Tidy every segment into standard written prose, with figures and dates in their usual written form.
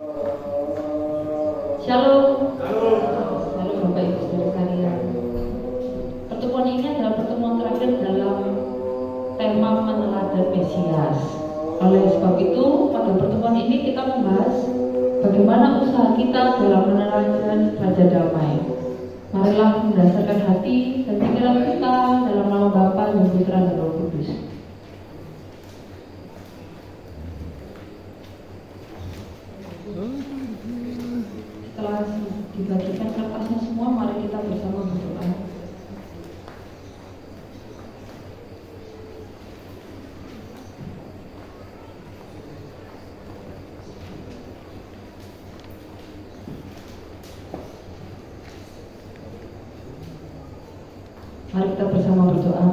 Shalom. Shalom Bapak Ibu Saudara sekalian. Pertemuan ini adalah pertemuan terakhir dalam tema meneladan Mesias. Oleh sebab itu, pada pertemuan ini kita membahas bagaimana usaha kita dalam meneladan Raja Damai. Marilah mendasarkan hati dan pikiran kita dalam nama Bapa dan Putra dan Roh Kudus. Setelah dibagikan kertasnya semua, mari kita bersama berdoa. Mari kita bersama berdoa.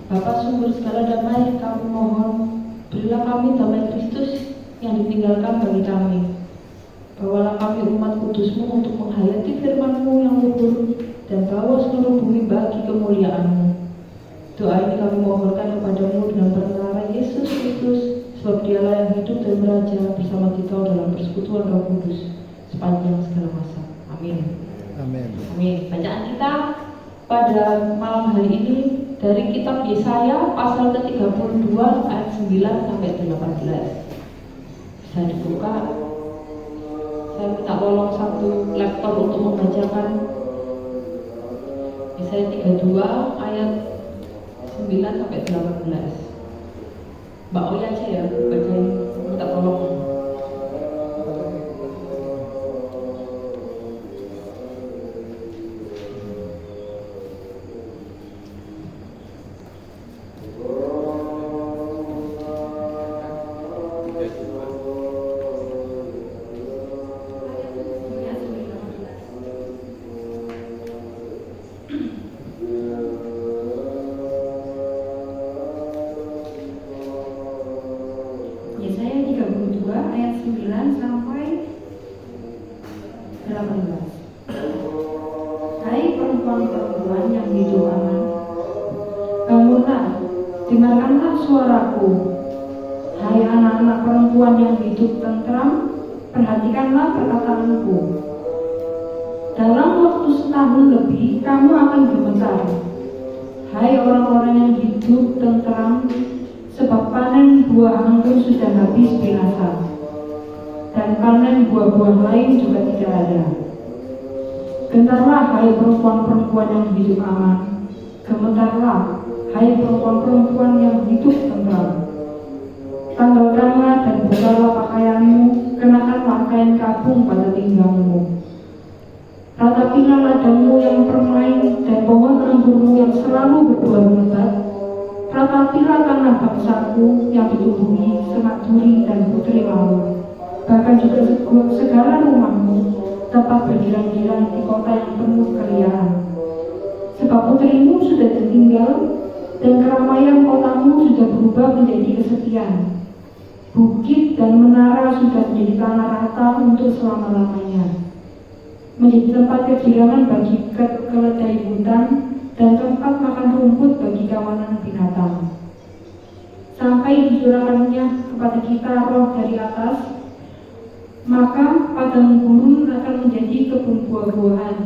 Bapa sumber segala damai, kami mohon berilah kami damai Kristus yang ditinggalkan bagi kami. Bawalah kami umat kudus-Mu untuk menghayati firman-Mu yang luhur dan bawa seluruh bumi bagi kemuliaan-Mu. Doa ini kami mohonkan kepada-Mu dengan perantara Yesus Kristus, sebab Dialah yang hidup dan beraja bersama kita dalam persekutuan Roh Kudus sepanjang segala masa. Amin. Amin. Amin. Bacaan kita pada malam hari ini dari kitab Yesaya pasal ke-32 ayat 9 sampai 18. Bisa dibuka. Saya minta tolong satu laptop untuk membacakan Yesaya 32 ayat 9 sampai 18. Mbak Oya aja ya bacain, minta tolong. Yesaya 32 ayat 9 sampai 18. Hai perempuan-perempuan yang hidup aman, bangunlah, dengarkanlah suaraku. Hai anak-anak perempuan yang hidup tentram, perhatikanlah perkataanku. Dalam waktu setahun lebih kamu akan gemetar. Hai orang-orang yang hidup tentram, sebab panen buah anggur sudah habis binasa, dan panen buah-buah lain juga tidak ada. Gentarlah hai perempuan-perempuan yang hidup aman, gemetarlah hai perempuan-perempuan yang hidup tentram. Tanggalkanlah dan bukalah pakaianmu, kenakanlah kain kabung pada pinggangmu. Ratapilah ladangmu yang permai dan pohon anggurmu yang selalu berbuah lebat. Ratapilah tanah bangsaku yang ditumbuhi semak duri dan putri laut, bahkan juga segala rumahmu, tempat bergiran-giran di kota yang penuh keriaan. Sebab putrimu sudah ditinggal dan keramaian kotamu sudah berubah menjadi kesepian. Bukit dan menara sudah menjadi tanah rata untuk selama-lamanya, menjadi tempat kegirangan bagi keledai hutan dan tempat makan rumput bagi kawanan binatang. Sampai dicurahkannya kepada kita roh dari atas, maka padang gurun akan menjadi kebun buah-buahan,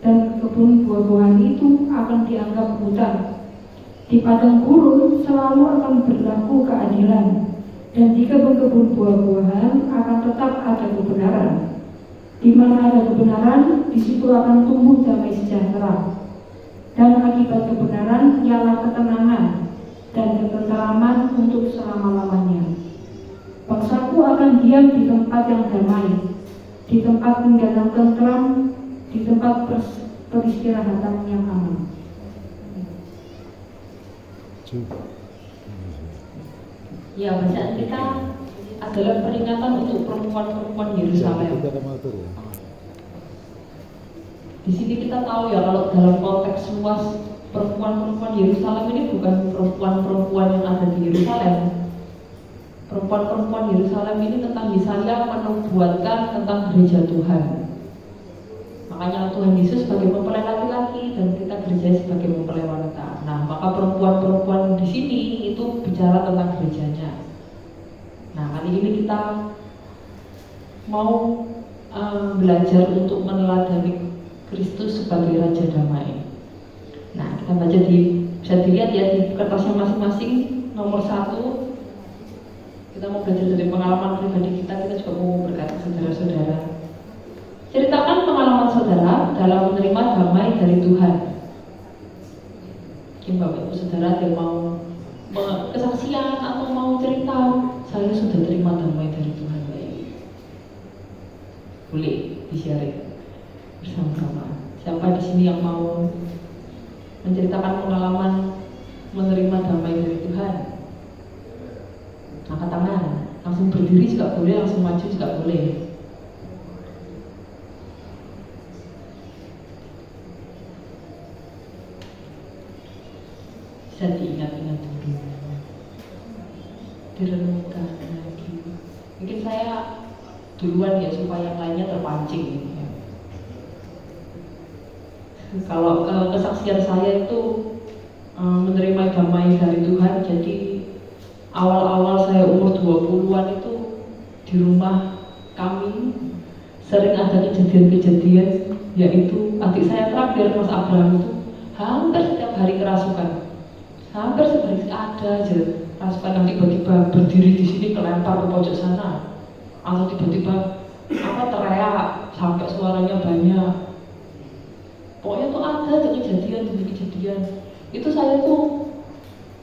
dan kebun buah-buahan itu akan dianggap hutan. Di padang gurun selalu akan berlaku keadilan, dan di kebun-kebun buah-buahan akan tetap ada kebenaran. Di mana ada kebenaran, di situ akan tumbuh damai sejahtera. Dan akibat kebenaran ialah ketenangan dan ketenteraman untuk selama-lamanya. Bangsaku akan diam di tempat yang damai, di tempat tinggal yang tentram, di tempat peristirahatan yang aman. Ya, bacaan kita adalah peringatan untuk perempuan-perempuan Yerusalem. Di sini kita tahu ya, kalau dalam konteks luas, perempuan-perempuan Yerusalem ini bukan perempuan-perempuan yang ada di Yerusalem. Perempuan-perempuan Yerusalem ini tentang Yesaya menubuatkan tentang gereja Tuhan. Makanya Tuhan Yesus sebagai mempelai laki-laki dan kita gereja sebagai mempelai wanita. Nah, maka perempuan-perempuan di sini itu bicara tentang gerejanya. Nah, kali ini kita mau belajar untuk meneladani Kristus sebagai Raja Damai. Nah, kita baca bisa dilihat ya di kertasnya masing-masing. Nomor 1, kita mau belajar dari pengalaman pribadi kita juga mau berkata saudara-saudara. Ceritakan pengalaman saudara dalam menerima damai dari Tuhan. Mungkin Bapak Ibu Saudara yang mau kesaksian atau mau cerita, saya sudah terima damai dari Tuhan. Boleh di-share bersama-sama. Siapa di sini yang mau menceritakan pengalaman menerima damai dari Tuhan? Angkat tangan. Langsung berdiri juga boleh, langsung maju juga boleh. Bisa diingat-ingat dulu, direnungkan lagi. Mungkin saya duluan ya supaya yang lainnya terpancing ya. Kalau kesaksian saya itu menerima damai dari Tuhan. Jadi awal-awal saya umur 20-an itu di rumah kami sering ada kejadian-kejadian, yaitu adik saya terakhir Mas Abraham itu hampir setiap hari kerasukan. Hampir setiap hari ada aja kerasukan, yang tiba-tiba berdiri di sini kelempar ke pojok sana, atau tiba-tiba teriak sampai suaranya banyak. Pokoknya tuh ada aja kejadian demi kejadian. Itu saya tuh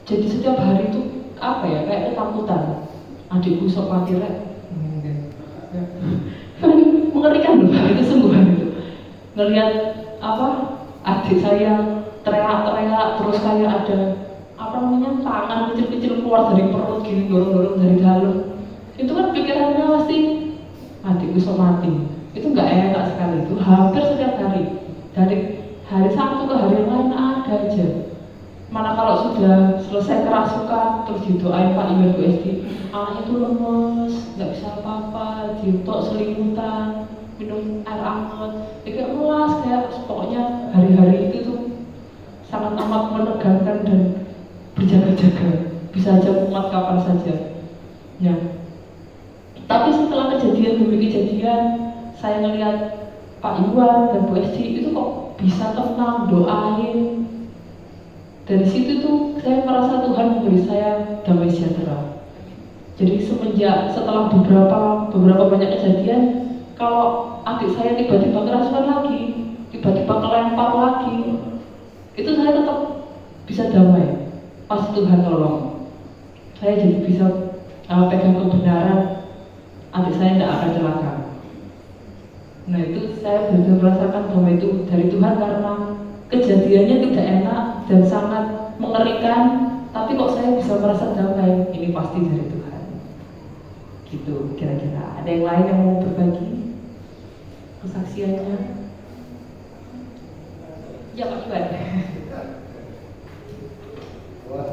jadi setiap hari tuh kayak ketakutan. Adikku sok khawatir mengerikan loh, itu sungguhan itu. Ngelihat adik saya teriak-teriak terus kayak ada tangan kecil-kecil keluar dari perut gini, dorong-dorong dari dalam. Itu kan pikirannya pasti adikku sok mati. Itu nggak enak sekali. Itu hampir setiap hari, dari hari satu ke hari yang lain ada aja. Mana kalau sudah selesai kerasukan terus didoain Pak Iwan Bu Esti, anaknya tuh lemes, nggak bisa apa-apa, diutok selimutan, minum air hangat, kayak melas, kayak pokoknya hari-hari itu tuh sangat amat menegangkan dan berjaga-jaga, bisa aja kumat kapan saja. Ya. Tapi setelah kejadian demi kejadian, saya ngelihat Pak Iwan dan Bu Esti itu kok bisa tenang, doain. Dari situ tuh saya merasa Tuhan memberi saya damai sejahtera. Jadi setelah beberapa banyak kejadian, kalau adik saya tiba-tiba kerasukan lagi, tiba-tiba kelempar lagi, itu saya tetap bisa damai. Pas Tuhan tolong, saya jadi bisa pegang kebenaran, adik saya tidak akan celaka. Nah itu saya benar-benar merasakan damai itu dari Tuhan, karena kejadiannya tidak enak dan sangat mengerikan, tapi kok saya bisa merasa damai. Ini pasti dari Tuhan. Gitu kira-kira. Ada yang lain yang mau berbagi kesaksiannya? Ya Pak Iwan. Wah,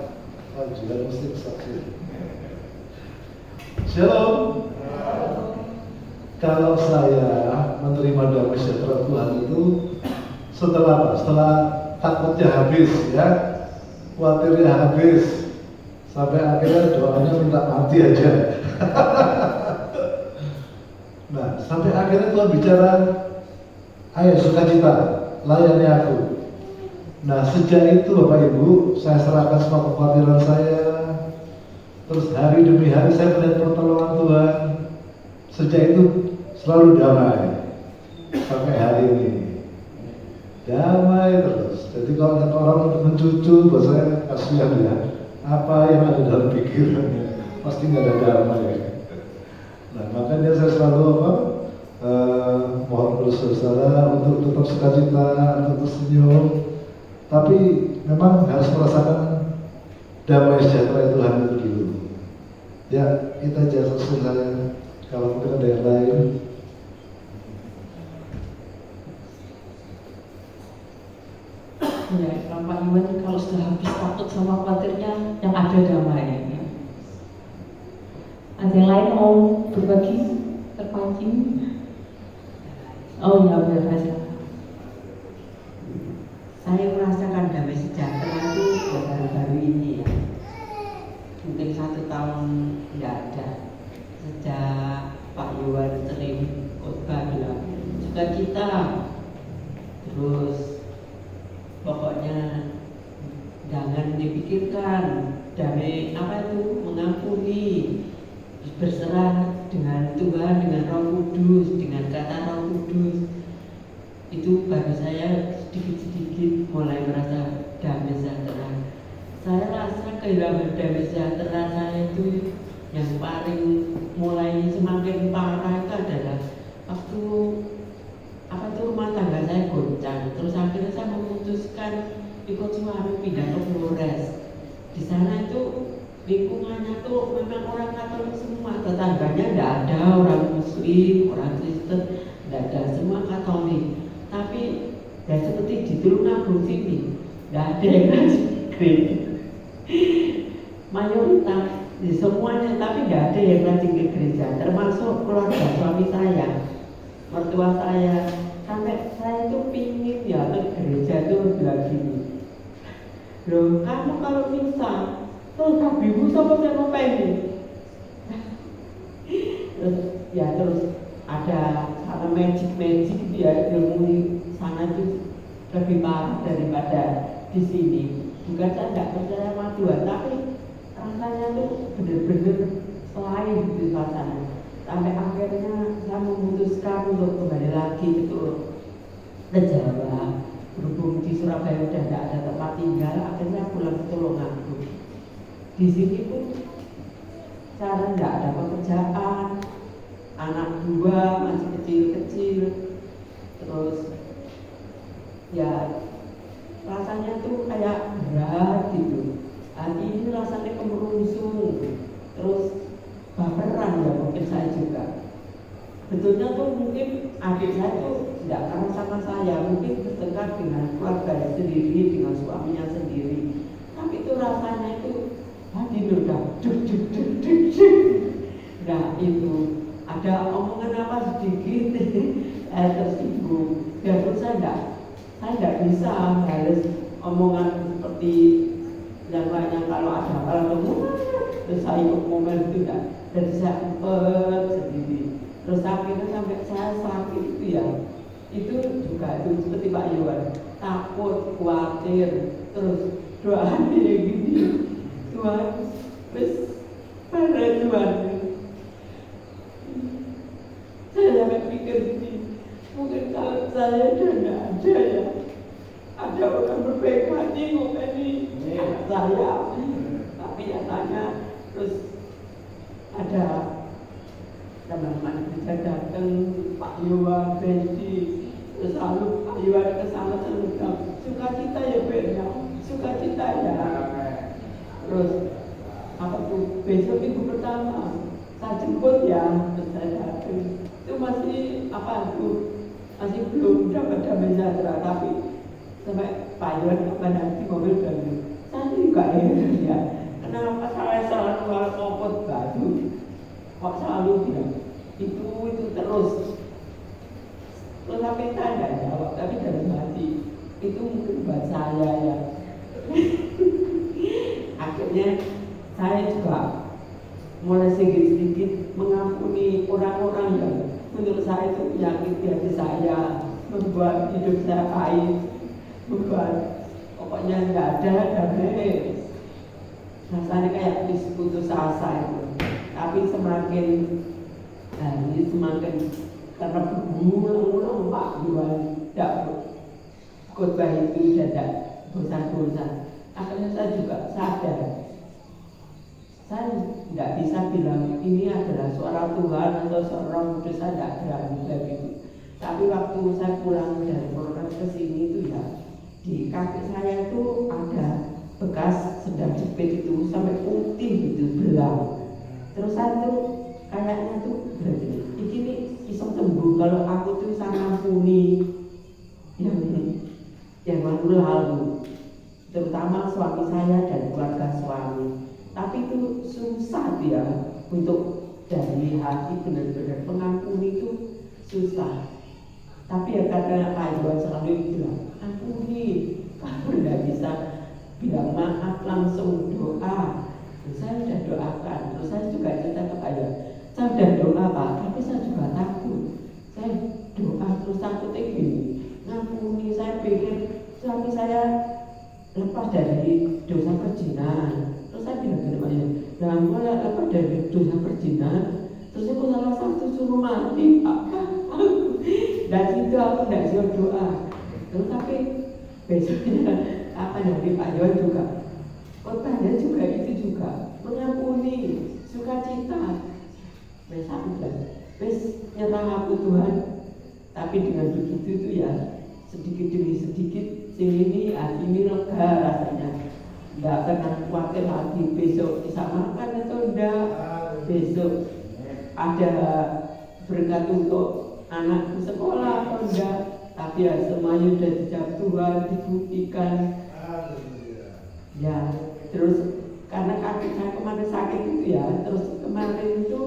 juga mesti kesaksian. Shalom. Kalau saya menerima damai sejahtera Tuhan itu setelah apa? Setelah takutnya habis, ya, khawatirnya habis, sampai akhirnya doanya minta mati aja. Nah, sampai akhirnya Tuhan bicara, ayo sukacita, layani aku. Nah, sejak itu Bapak Ibu, saya serahkan semua kekhawatiran saya. Terus hari demi hari saya melihat pertolongan Tuhan. Sejak itu selalu damai sampai hari ini. Damai terus. Jadi kalau ada orang mencucu, buat saya kasihan ya. Apa yang ada dalam pikirannya, pasti nggak ada damai. Nah, makanya saya selalu mohon saudara untuk tetap sukacita, tetap senyum. Tapi memang harus merasakan damai sejahtera Tuhan itu dulu. Ya, kita jasa saya. Kalau mungkin ada yang lain. Ya, Pak Iwan kalau sudah habis takut sama khawatirnya, yang ada damai. Ya. Ada yang lain mau berbagi, terpancing? Oh ya, biasa. Saya merasakan damai sejahtera itu baru-baru ini ya. Mungkin 1 tahun tidak ada. Sejak Pak Iwan sering sukacita, terus pokoknya jangan dipikirkan, damai apa itu, mengampuni, berserah dengan Tuhan, dengan Roh Kudus, dengan kata Roh Kudus. Itu baru saya sedikit-sedikit mulai merasa damai sejahtera. Saya rasa kehilangan damai sejahtera saya itu yang paling mulai semakin parah itu adalah waktu rumah tangga saya goncang. Terus akhirnya saya memutuskan ikut suami pindah ke Flores. Di sana itu lingkungannya tuh memang orang Katolik semua, tetangganya tidak ada orang Muslim, orang Kristen, tidak ada, semua Katolik. Tapi ya seperti di Tulungagung sini, tidak ada yang rajin gereja. Mayoritas di semuanya, tapi tidak ada yang rajin ke gereja, termasuk keluarga suami saya, mertua saya. Sampai saya tuh pingin ya ke gereja tuh bilang gini, loh kamu kalau misa terus ibu sama saya mau pengen. Terus ada sana magic dia ilmu sana itu lebih parah daripada di sini. Bukan saya tidak percaya sama Tuhan, tapi rasanya tuh benar-benar selain di sana. Sampai akhirnya saya memutuskan untuk kembali lagi ke Jawa. Berhubung di Surabaya udah tidak ada tempat tinggal, akhirnya pulang ke Tulungagung. Di sini pun saya tidak ada pekerjaan, anak dua masih kecil-kecil, terus ya rasanya tuh kayak berat gitu. Hati ini rasanya kemerungsung, terus baperan ya mungkin saya juga. Betulnya tuh mungkin adik saya tuh tidak karena sama saya, mungkin bertengkar dengan keluarga sendiri, dengan suaminya sendiri. Tapi itu rasanya itu hati udah nah itu ada omongan apa sedikit saya tersinggung. Dan terus saya tidak bisa balas omongan seperti yang lainnya. Kalau ada terus saya ikut momen itu enggak, jadi saya sendiri. Terus akhirnya sampai saya sakit itu ya, itu juga itu seperti Pak Iwan, takut, khawatir, terus doanya kayak gini, Tuhan, wes pada Tuhan. Saya sampai pikir gini, mungkin kalau saya udah nggak ada ya, ada orang berbaik hati ngomongin saya, tapi nyatanya terus ada teman-teman bisa datang, Pak Iwan, Besti, terus selalu Pak Iwan kesana selalu sukacita ya Benda, sukacita ya. Terus apa tuh, besok minggu pertama saya jemput ya, terus saya datang. Itu masih apa tuh, masih belum dapat damai sejahtera, tapi sampai Pak Iwan kapan nanti mobil baru. Saya juga heran ya, kenapa saya selalu kalau popot batu kok selalu bilang itu terus tapi saya nggak jawab, tapi dalam hati itu mungkin buat saya ya. Akhirnya saya juga mulai sedikit-sedikit mengampuni orang-orang yang menurut saya itu menyakiti hati saya, membuat hidup saya pahit, membuat pokoknya nggak ada damai. Rasanya kayak putus asa itu. Tapi semakin hari semakin karena berulang-ulang Pak Iwan tidak khotbah itu tidak bosan-bosan. Akhirnya saya juga sadar, saya tidak bisa bilang ini adalah suara Tuhan atau suara Roh Kudus, saya tidak berani begitu. Tapi waktu saya pulang dari Flores ke sini itu ya, di kaki saya itu ada bekas sedang jepit itu sampai putih gitu, belang. Terus saya tuh kayaknya tuh ini nih bisa sembuh kalau aku tuh sangat ampuni yang lalu, terutama suami saya dan keluarga suami. Tapi itu susah ya untuk dari hati benar-benar pengampuni itu susah. Tapi ya karena Pak Iwan selalu bilang ampuni, kamu tidak bisa bilang maaf langsung doa. Terus saya sudah doakan, terus saya juga cerita ke Pak Iwan, saya sudah doa Pak, tapi saya juga takut. Saya doa terus takut dosa perzinahan, terus aku salah satu suruh mati, Pak. Dan itu aku tidak bisa doa. Terus tapi besoknya apa dari Pak Yon juga, kotanya juga itu juga mengampuni, sukacita. Wes nyerah aku Tuhan. Tapi dengan begitu tuh ya sedikit demi sedikit sini hati ini lega rasanya. Tidak pernah khawatir lagi besok bisa makan atau enggak, besok ada berkat untuk anakku sekolah atau enggak. Tapi ya semuanya sudah dijawab Tuhan, dibuktikan. Ya terus karena kaki saya kemarin sakit itu ya, terus kemarin itu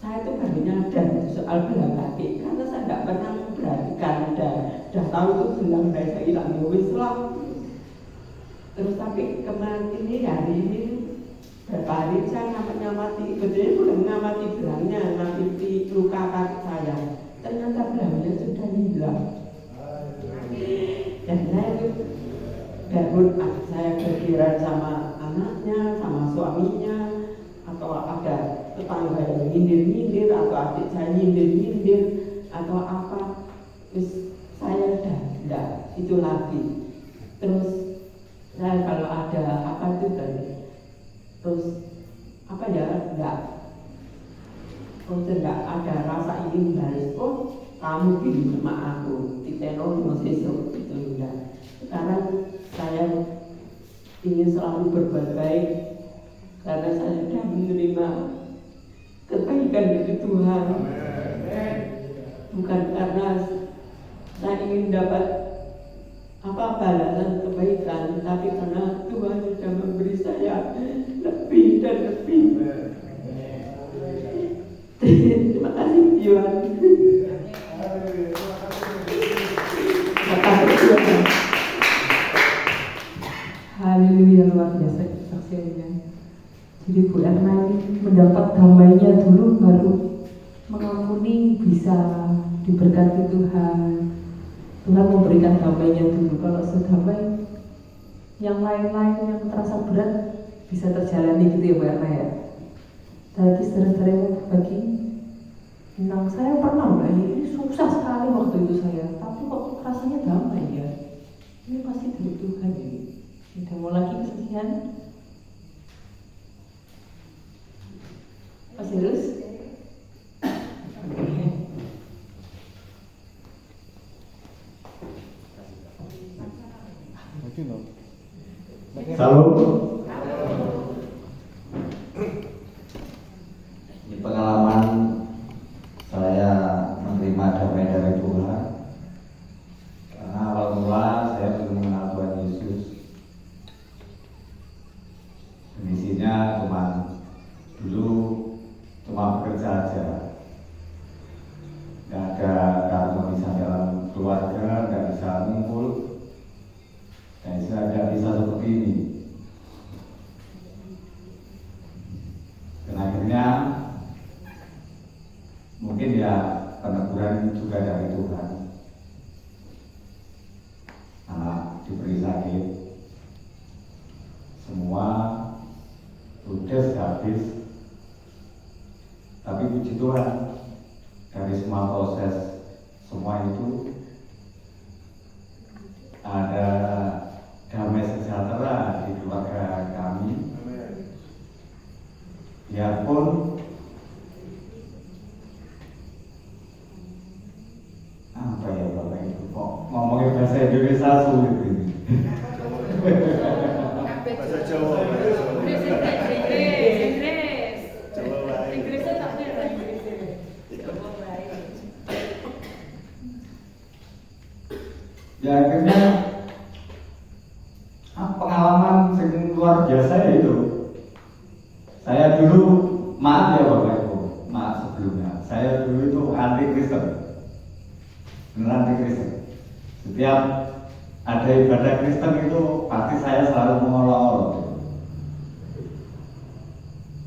saya tuh baru nyadar soal belang kaki karena saya tidak pernah memperhatikan, udah tahu itu belang saya hilang ya wis lah. Terus tapi kemarin ini hari ini berapa hari saya ngamati, betulnya bukan ngamati belangnya, ngamati luka kaki saya. Ternyata belangnya sudah hilang. Dan saya itu bangun, saya berpikiran sama anaknya, sama suaminya, atau ada tetangga yang nyindir-nyindir, atau adik saya nyindir-nyindir, atau apa. Terus saya udah enggak itu lagi. Terus saya kalau ada apa itu kan, terus apa ya enggak, terus enggak ada rasa ingin balas. Oh kamu gini sama aku, diteror sesuk itu enggak. Sekarang saya ingin selalu berbuat baik karena saya sudah menerima kebaikan dari Tuhan. Bukan karena saya ingin dapat apa balasan kebaikan, tapi karena Tuhan sudah memberi saya lebih dan lebih. Terima kasih Tuhan. Terima kasih Tuhan. Haleluya, luar biasa kesaksiannya. Jadi Bu Erna ini mendapat damainya dulu, baru mengampuni, bisa diberkati Tuhan. Tuhan memberikan damainya dulu. Kalau sedamai, yang lain-lain yang terasa berat bisa terjalani gitu ya Bu Erna ya. Tadi saudara-saudara mau berbagi tentang saya pernah ini susah sekali waktu itu saya, tapi kok rasanya damai ya. Ini pasti dari Tuhan ini. Kita mau lagi kesaksian. Mas Hirus. Salam. Ini pengalaman saya menerima damai dari Tuhan. Karena awal mula saya belum mengenal Tuhan Yesus. Kondisinya cuma bekerja aja, nggak ada harmonis dalam keluarga, nggak bisa ngumpul, dan saya nggak bisa seperti ini. Dan akhirnya mungkin ya peneguran juga dari Tuhan. Anak diberi sakit, semua ludes habis, tapi puji Tuhan dari semua proses semua itu ada damai sejahtera di keluarga kami. Biarpun apa ya Bapak Ibu kok ngomongin bahasa Indonesia sulit ini. Bahasa Jawa. Ya akhirnya pengalaman yang luar biasa itu. Saya dulu, maaf ya Bapak Ibu, maaf sebelumnya, saya dulu itu anti Kristen, benar anti Kristen. Setiap ada ibadah Kristen itu pasti saya selalu mengolok-olok.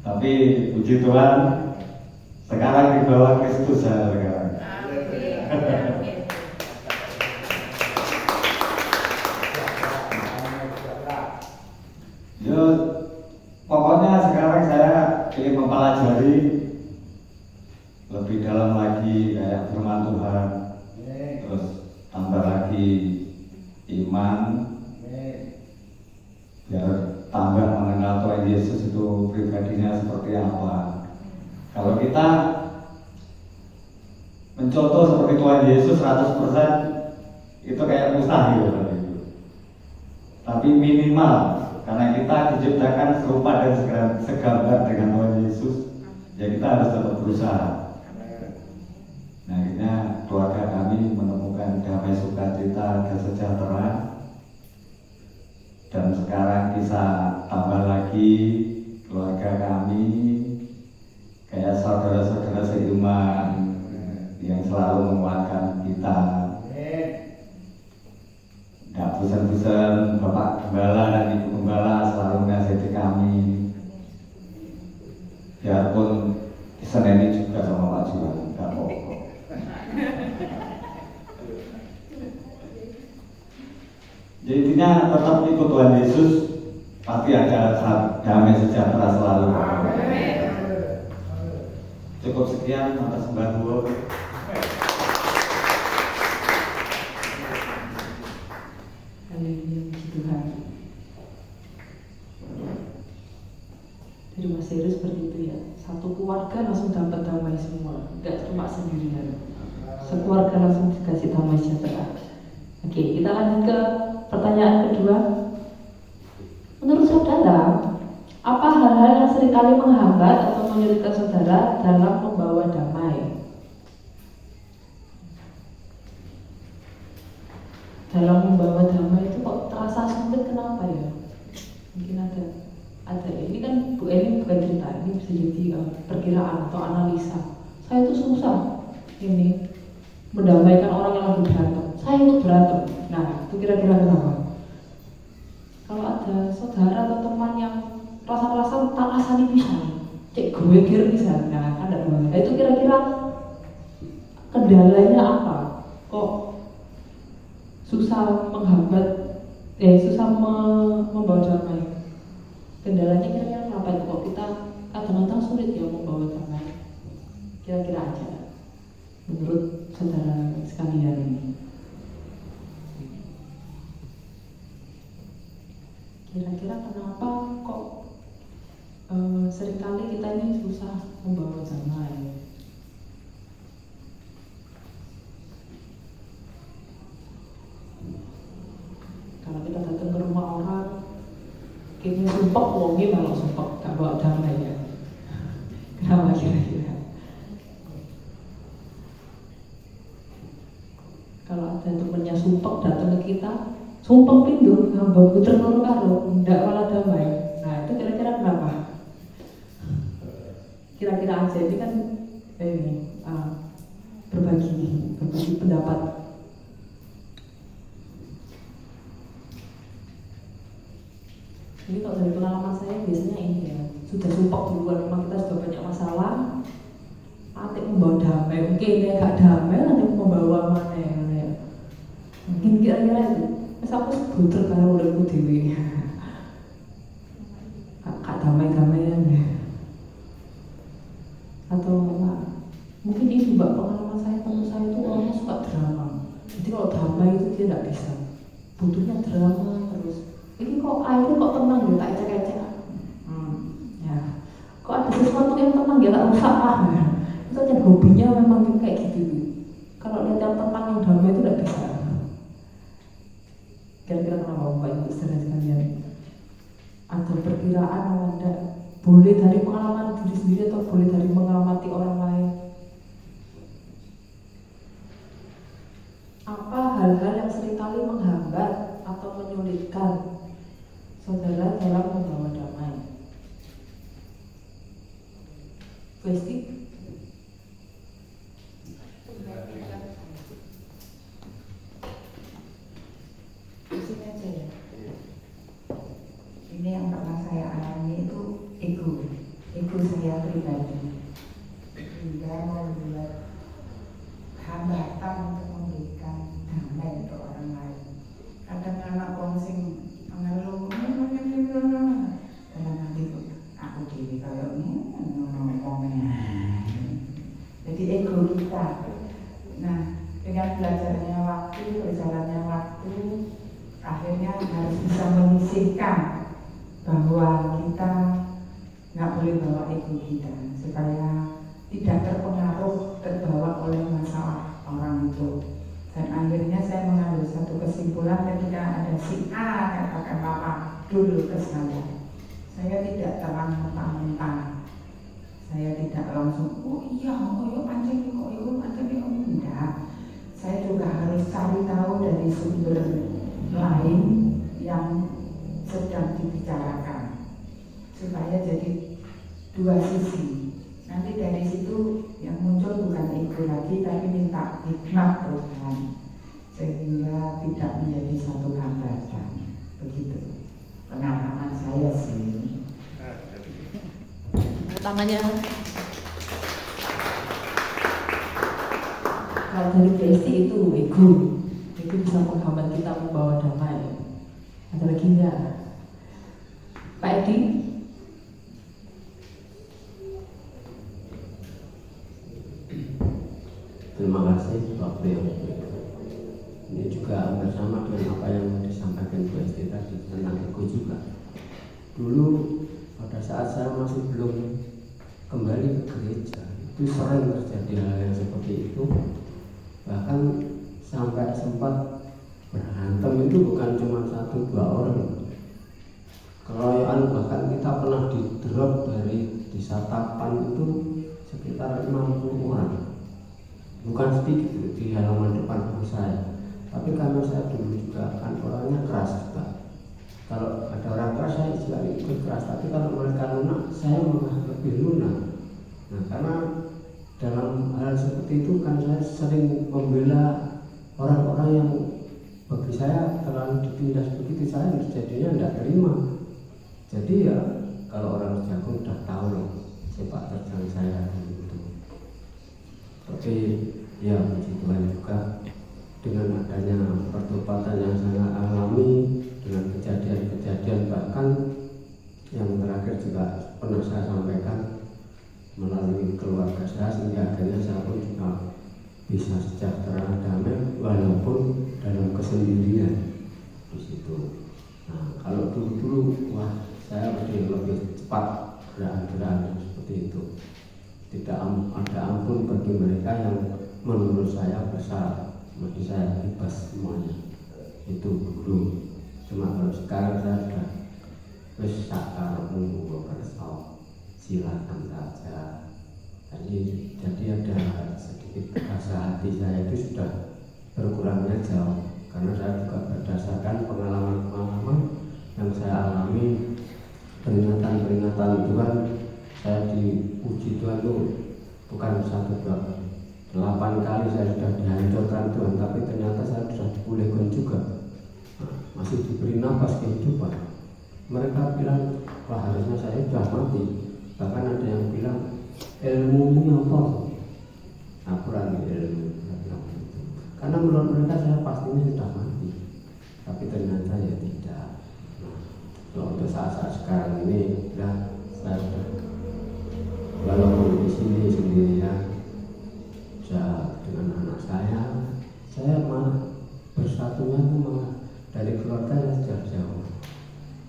Tapi puji Tuhan, sekarang di bawah Kristus saya sekarang. Ya, pokoknya sekarang saya ingin mempelajari dalam lagi kayak firman Tuhan, terus tambah lagi iman, biar tambah mengenal Tuhan Yesus itu pribadinya seperti apa. Kalau kita mencontoh seperti Tuhan Yesus 100% itu kayak mustahil, tapi minimal karena kita diciptakan serupa dan segambar dengan Tuhan Yesus, ya kita harus tetap berusaha. Nah, akhirnya keluarga kami menemukan damai sukacita dan sejahtera, dan sekarang bisa tambah lagi keluarga kami kayak saudara-saudara seiman yang selalu menguatkan kita. Nggak bosan-bosan Bapak Gembala dan Ibu Gembala selalu menasihati kami, biarpun diseneni juga sama Pak Juan, nggak apa-apa. Jadi intinya tetap ikut Tuhan Yesus, pasti ada damai sejahtera selalu. Cukup sekian atas bantuan. Haleluya, puji Tuhan. Dari Mas Heru seperti itu ya, satu keluarga langsung dapat damai semua, nggak cuma sendirian. Sekeluarga langsung dikasih damai sejahtera. Oke, kita lanjut ke pertanyaan kedua. Menurut saudara, apa hal-hal yang seringkali menghambat atau menyulitkan saudara dalam membawa damai? Dalam membawa damai itu kok terasa sulit, kenapa ya? Mungkin ada ya. Ini kan ini bukan cerita, ini bisa jadi perkiraan atau analisa. Saya itu susah ini mendamaikan orang yang lagi berantem. Saya itu berantem. Nah, itu kira-kira kenapa? Kalau ada saudara atau teman yang rasa-rasa tak rasanya bisa, cek gue kira bisa, nah kan ada. Nah, itu kira-kira kendalanya apa? Kok susah menghambat, susah membawa damai? Kendalanya kira-kira kenapa itu? Kok kita kadang-kadang sulit ya membawa damai? Kira-kira aja menurut saudara sekalian ini. Kira-kira kenapa kok seringkali kita ini susah membawa damai? Kalau kita datang ke rumah orang, kita sumpah wongnya malah sumpah gak bawa damai ya. Kenapa kira-kira? Kalau ada temennya sumpah datang ke kita, sumpah pindu, hamba puter loro karo, ndak malah damai. Nah, itu kira-kira kenapa? Kira-kira aja ini kan berbagi pendapat. Ini kalau dari pengalaman saya biasanya ini ya, sudah sumpah duluan, memang kita sudah banyak masalah, nanti membawa damai, mungkin ya gak damai, nanti membawa mana ya. Mungkin kira-kira itu. Aku sebuter karena udah dewi kak damai-damaian ya. Atau mungkin ini juga pengalaman saya, teman saya itu orangnya suka drama. Jadi kalau damai itu dia tidak bisa, butuhnya drama terus. Ini kok airnya kok tenang ya, tak ecek-ecek. Ya, kok ada sesuatu yang tenang ya tak rusak ya. Itu aja hobinya memang kayak gitu. Kalau lihat yang tenang yang damai itu tidak bisa. Kira-kira kenapa Bapak Ibu saudara sekalian? Ada perkiraan atau tidak? Boleh dari pengalaman diri sendiri atau boleh dari mengamati orang lain? Apa hal-hal yang seringkali menghambat atau menyulitkan saudara dalam membawa damai? Pasti ini yang pernah saya alami itu ego saya pribadi, hingga membuat hambatan untuk memberikan damai untuk orang lain. Kadang anak wong sing mengeluh dalam hati aku dewi kalau ini ngomongnya kita. Nah, dengan belajarnya waktu, berjalannya waktu, akhirnya harus bisa menyisihkan bahwa kita nggak boleh bawa ego kita supaya tidak terbawa oleh masalah orang itu. Dan akhirnya saya mengambil satu kesimpulan ketika ada si A katakan Papa dulu ke saya tidak terang mentah-mentah. Saya tidak langsung, oh iya, oh iya, pancen enggak. Saya juga harus cari tahu dari sumber lain yang sedang dibicarakan supaya jadi dua sisi. Nanti dari situ yang muncul bukan ego lagi tapi minta hikmat Tuhan sehingga tidak menjadi satu hambatan. Begitu pengalaman saya sih. Tangannya. Kalau dari PST itu ego itu bisa menghambat kita membawa damai. Ada lagi enggak? Pak Edi? Terima kasih Pak Beliau. Ini juga hampir sama dengan apa yang disampaikan Bu Esti tadi tentang ego juga. Dulu pada saat saya masih belum kembali ke gereja, itu sering terjadi hal yang seperti itu. Bahkan sampai sempat berantem itu bukan cuma 1-2 orang. Keroyokan bahkan kita pernah di-drop dari di Satapan itu sekitar 50 orang. Bukan sedikit di halaman depan rumah saya. Tapi karena saya dulu juga kan orangnya keras juga. Kalau ada orang keras saya juga ikut keras. Tapi kalau mereka lunak, saya malah lebih lunak. Nah, karena dalam hal seperti itu kan saya sering membela orang-orang yang bagi saya terlalu ditindas begitu, saya jadinya tidak terima. Jadi ya kalau orang jagung udah tahu loh sepak terjang saya gitu. Tapi ya puji Tuhan juga dengan adanya pertobatan yang saya alami, dengan kejadian-kejadian bahkan yang terakhir juga pernah saya sampaikan melalui keluarga saya, sehingga akhirnya saya pun juga bisa sejahtera damai walaupun dalam kesendirian di situ. Nah, kalau dulu wah saya lebih cepat gerakan seperti itu. Tidak ada ampun bagi mereka yang menurut saya besar, bagi saya bebas semuanya. Itu dulu. Cuma kalau sekarang saya sudah wis sakar menunggu bersau, silakan saja. Jadi ada sedikit rasa hati saya itu sudah berkurangnya jauh, karena saya juga berdasarkan pengalaman-pengalaman yang saya alami, peringatan-peringatan Tuhan. Saya dipuji Tuhan itu bukan 1-2 kali, 8 kali saya sudah dihancurkan Tuhan, tapi ternyata saya sudah dipulihkan juga. Masih diberi nafas kehidupan. Mereka bilang, wah harusnya saya sudah mati. Bahkan ada yang bilang, ilmunya apa? Aku lagi ilmu. Karena menurut mereka saya pastinya sudah mati. Tapi ternyata ya tidak. Nah, kalau untuk saat-saat sekarang ini, ya saya sudah, walaupun di sini sendirian, dengan anak saya malah bersatunya itu malah dari keluarga yang jauh-jauh.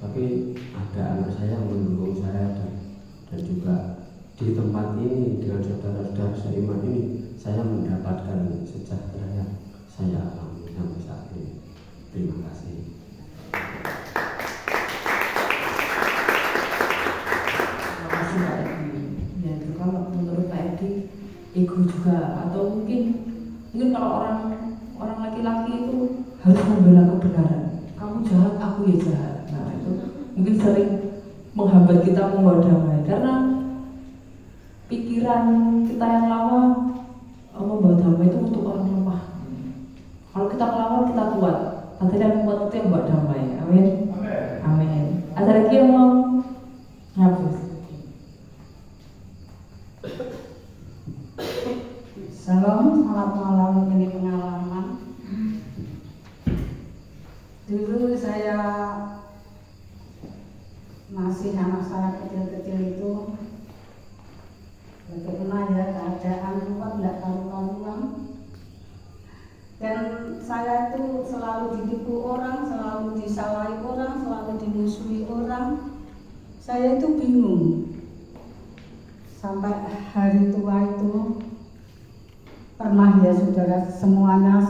Tapi ada anak saya yang mendukung saya dan juga di tempat ini dengan saudara-saudara seiman ini saya mendapatkan sejahtera yang saya alami sampai saat ini. Terima kasih. Terima kasih Pak Edi. Ya, itu kalau menurut Pak Edi ego juga, atau mungkin kalau orang laki-laki itu harus membela kebenaran. Kamu jahat, aku ya jahat. Nah itu mungkin sering menghambat kita membawa damai, karena pikiran kita yang lama membawa damai itu untuk orang lemah. Kalau kita melawan kita kuat, nanti yang kuat itu yang membawa damai. Amin. Amin. Ada lagi yang mau ngapus? Salam, selamat malam. Ini pengalaman. Dulu saya masih anak saya kecil-kecil itu, bagaimana ya keadaan, kan tidak tahu itu selalu ditipu orang, selalu disalahi orang, selalu dimusuhi orang. Saya itu bingung. Sampai hari tua itu pernah ya saudara, semuanya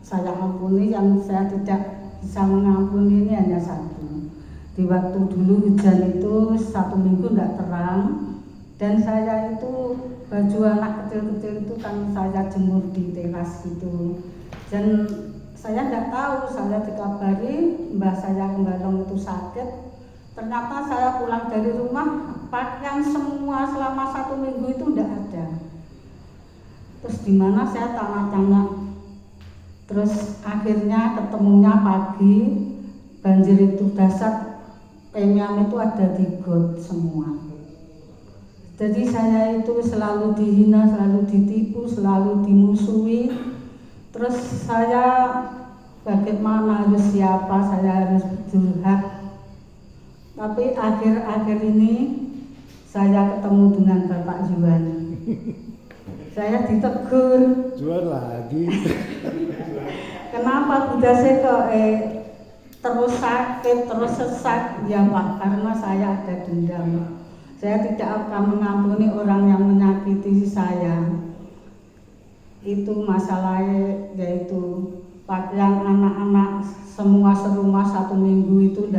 saya ampuni, yang saya tidak bisa mengampuni ini hanya satu. Di waktu dulu hujan itu 1 minggu tidak terang, dan saya itu baju anak kecil-kecil itu kan saya jemur di teras itu, dan saya tidak tahu, saya dikabari mbah saya Kembalong itu sakit. Ternyata saya pulang dari rumah, pakaian semua selama 1 minggu itu tidak ada. Terus di mana saya tanya-tanya, terus akhirnya ketemunya pagi, banjir itu dasar, penyan itu ada di got semua. Jadi saya itu selalu dihina, selalu ditipu, selalu dimusuhi. Terus saya bagaimana, harus siapa, saya harus berjurhat. Tapi akhir-akhir ini saya ketemu dengan Bapak Juan. Saya ditegur. Jual lagi. Kenapa Bunda Seko terus sakit, terus sesak? Ya Pak, karena saya ada dendam. Saya tidak akan mengampuni orang yang menyakiti saya. Itu masalahnya, yaitu pakaian anak-anak semua serumah 1 minggu itu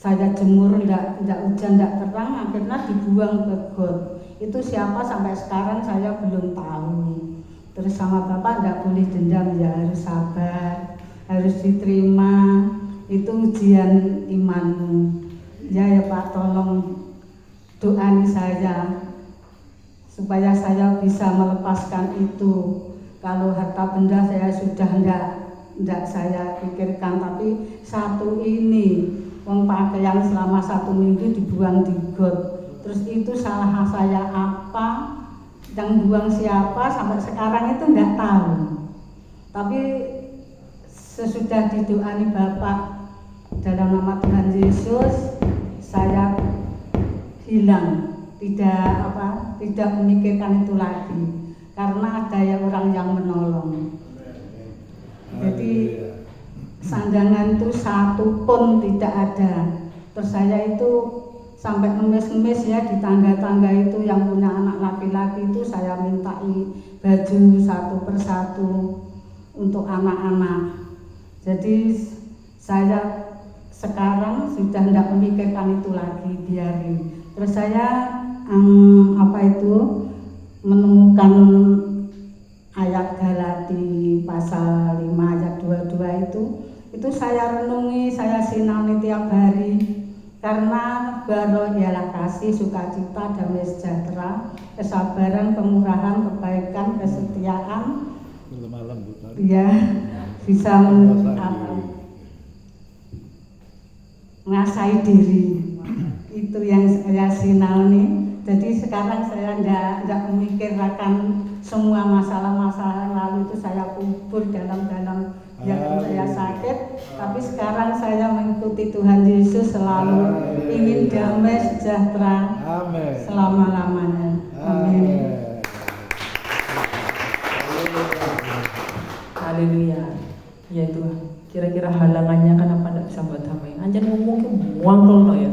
saya jemur, tidak hujan, tidak terang, akhirnya dibuang ke got. Itu siapa sampai sekarang saya belum tahu. Terus sama Bapak tidak boleh dendam, ya harus sabar, harus diterima. Itu ujian imanmu. Ya Pak, tolong doain saya supaya saya bisa melepaskan itu. Kalau harta benda saya sudah tidak saya pikirkan, tapi satu ini, wong pakaian selama 1 minggu dibuang di got. Terus itu salah saya apa? Yang buang siapa? Sampai sekarang itu tidak tahu. Tapi sesudah didoani Bapak dalam nama Tuhan Yesus, saya hilang, tidak memikirkan itu lagi, karena ada orang yang menolong. Jadi sandangan itu 1 pun tidak ada. Terus saya itu sampai ngemis-ngemis ya di tangga-tangga itu, yang punya anak laki-laki itu saya mintai baju 1 persatu untuk anak-anak. Jadi saya sekarang sudah tidak memikirkan itu lagi, biarin. Terus saya menemukan ayat Galati pasal 5 ayat 22 itu saya renungi, saya sinami tiap hari. Karena baru ialah kasih, sukacita, damai sejahtera, kesabaran, kemurahan, kebaikan, kesetiaan. Ya, bisa mengasai diri. Itu yang saya sinami. Jadi sekarang saya tidak memikirkan semua masalah-masalah lalu itu saya kubur dalam-dalam yang saya sakit. Tapi sekarang saya mengikuti Tuhan Yesus, selalu ingin damai sejahtera selama-lamanya. Amin. Haleluya. Ya Tuhan, kira-kira halangannya kenapa tidak bisa buat damai? Anjan ngomongnya muangkel no ya.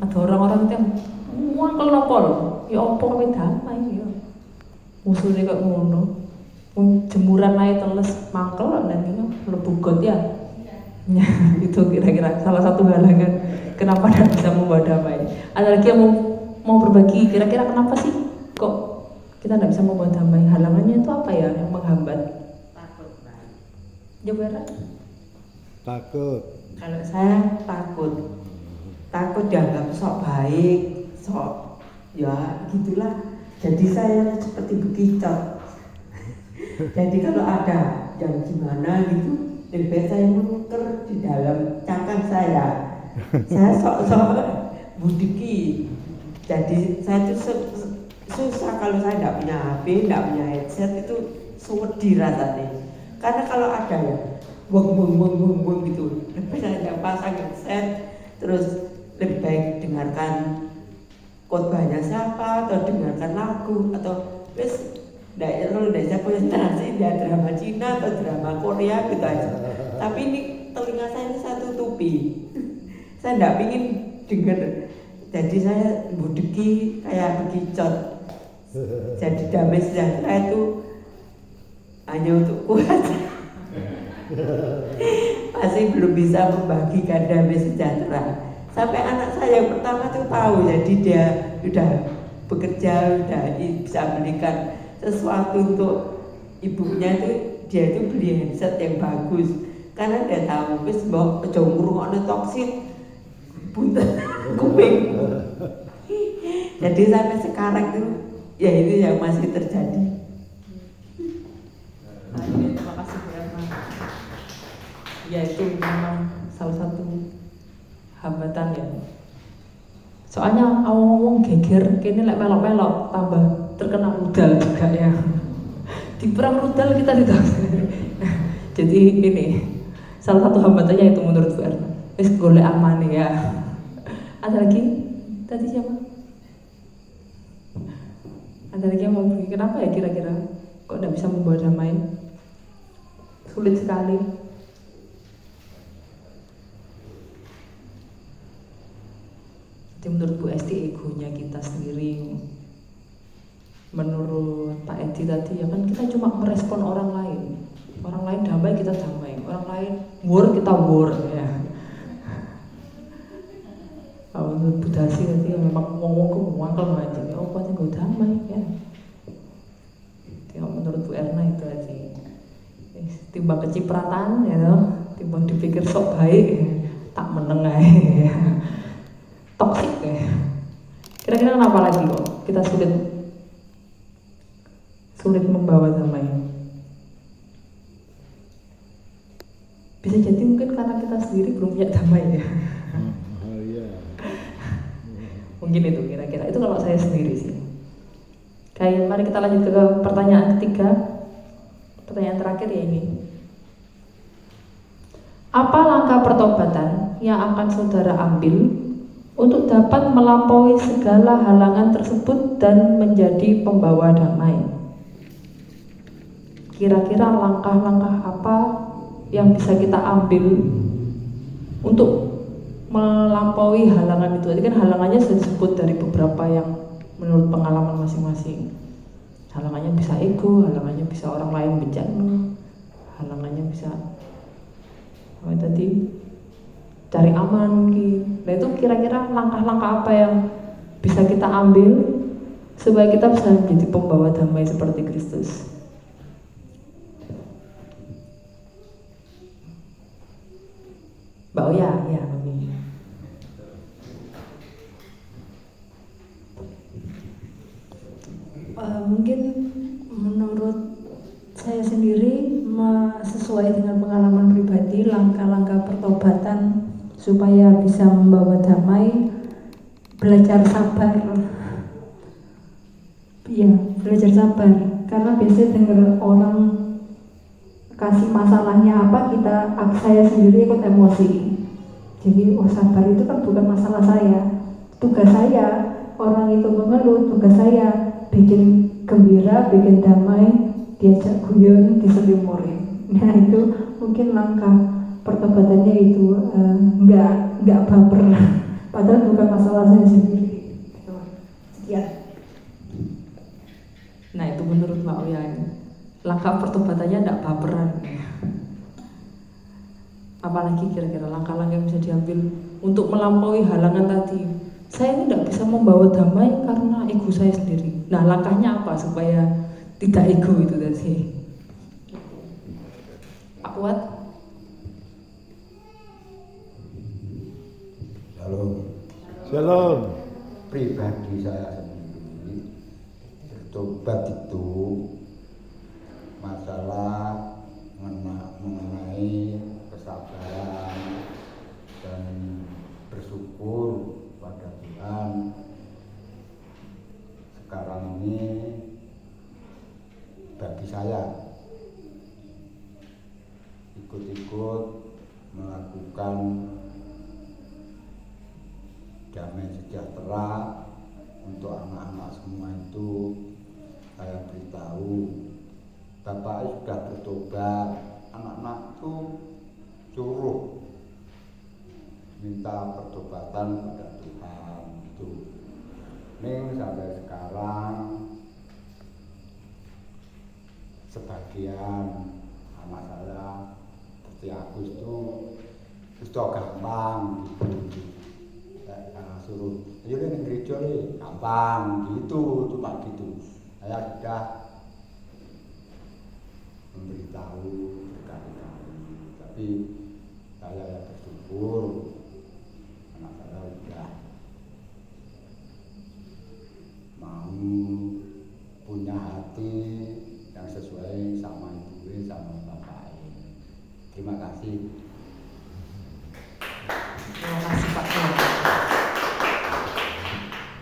Ada orang-orang yang muangkel no pol. Ya apa kami damai ya. Musuhnya kok ngono. Jemuran aja teles mangkel nanti mlebu got ya. Ya, itu kira-kira salah satu halangan kenapa tidak bisa membawa damai. Ada lagi yang mau berbagi, kira-kira kenapa sih kok kita tidak bisa membawa damai? Halangannya itu apa ya yang menghambat? Takut, Pak. Jawab. Takut. Kalau saya takut dianggap sok baik, sok ya gitulah. Jadi saya seperti bekicot. Jadi kalau ada yang gimana gitu, lebih baik saya menuker di dalam cangkang saya. Saya sok-sok budiki. Jadi saya itu susah kalau saya tidak punya HP, tidak punya headset, itu suwedi rasanya. Karena kalau ada ya, buang gitu, lebih baik saya pasang headset, terus lebih baik dengarkan khotbahnya siapa, atau dengarkan lagu, atau wes Kalau tidak bisa konsentrasi dia drama Cina atau drama Korea gitu aja. Tapi ini telinga saya ini saya tutupi. Saya tidak ingin dengar. Jadi saya budeki kayak bekicot. Jadi damai sejahtera itu hanya untuk kuat. Masih belum bisa membagikan damai sejahtera. Sampai anak saya yang pertama tuh tahu, jadi dia sudah bekerja, sudah bisa belikan sesuatu untuk ibunya itu, dia itu beli handset yang bagus karena dia tahu wis mbok aja ngrungokno toksit punten kuping. Jadi sampai sekarang tuh ya itu yang masih terjadi. Nah, ini terima kasih Bu Erna. Ya itu memang salah satu hambatan ya. Soalnya ngomong geger, kini lek melok-melok tambah terkena rudal juga ya. Di perang rudal kita tidak. Jadi ini salah satu hambatannya itu menurut Bu Erna. Wis golek amane ya. Ada lagi? Tadi siapa? Ada lagi yang mau pergi? Kenapa ya kira-kira? Kok tidak bisa membawa damai? Sulit sekali. Jadi menurut Bu Esti egonya kita sendiri. Menurut Pak Edi tadi ya kan kita cuma merespon orang lain. Orang lain damai kita damai. Orang lain war kita war ya. Kalau menurut Bu Dasi tadi ya memang ngomong ke mangkel aja. Oh pasti gue damai ya. Kalau menurut Bu Erna itu aja. Timbang kecipratan ya toh, timbang dipikir sok baik tak meneng aja. Toksik ya. Kira-kira kenapa lagi kok kita sulit membawa damai? Bisa jadi mungkin karena kita sendiri belum punya damai ya. Mungkin itu kira-kira. Itu kalau saya sendiri sih. Kayak mari kita lanjut ke pertanyaan ketiga. Pertanyaan terakhir ya ini. Apa langkah pertobatan yang akan saudara ambil untuk dapat melampaui segala halangan tersebut dan menjadi pembawa damai? Kira-kira langkah-langkah apa yang bisa kita ambil untuk melampaui halangan itu? Tadi kan halangannya saya sebut dari beberapa yang menurut pengalaman masing-masing. Halangannya bisa ego, halangannya bisa orang lain bencana, halangannya bisa apa tadi cari aman mungkin. Nah itu kira-kira langkah-langkah apa yang bisa kita ambil supaya kita bisa menjadi pembawa damai seperti Kristus? Mbak Oya, ya ini. Mungkin menurut saya sendiri sesuai dengan pengalaman pribadi, langkah-langkah pertobatan supaya bisa membawa damai, belajar sabar. Iya, belajar sabar. Karena biasanya dengar orang kasih masalahnya apa, saya sendiri ikut emosi. Jadi sabar itu kan bukan masalah saya. Tugas saya, orang itu mengeluh, tugas saya bikin gembira, bikin damai, diajak guyon, diselimurin. Nah itu mungkin langkah pertobatannya itu nggak baper, padahal bukan masalah saya sendiri. Ya. Nah itu menurut Mbak Oya ini. Langkah pertobatannya nggak baperan. Apalagi kira-kira langkah-langkah yang bisa diambil untuk melampaui halangan tadi. Saya ini tidak bisa membawa damai karena ego saya sendiri. Nah langkahnya apa supaya tidak ego itu tadi? Pak Kuat? Shalom. Pribadi saya sendiri bertobat itu masalah mengenai kesabaran dan bersyukur pada Tuhan. Sekarang ini bagi saya ikut-ikut melakukan damai sejahtera untuk anak-anak semua itu saya beritahu bapak sudah bertobat, anak-anak itu suruh minta pertobatan pada Tuhan itu. Ning sampai sekarang sebagian anak saya seperti Agus itu gampang gitu. Saya suruh ayo nih gereja nih gampang gitu, cuma gitu. Saya sudah memberitahu berkali-kali, tapi saya bersyukur anak saya sudah mau punya hati yang sesuai sama ibu sama bapak. Terima kasih. Terima kasih Pak Fuad.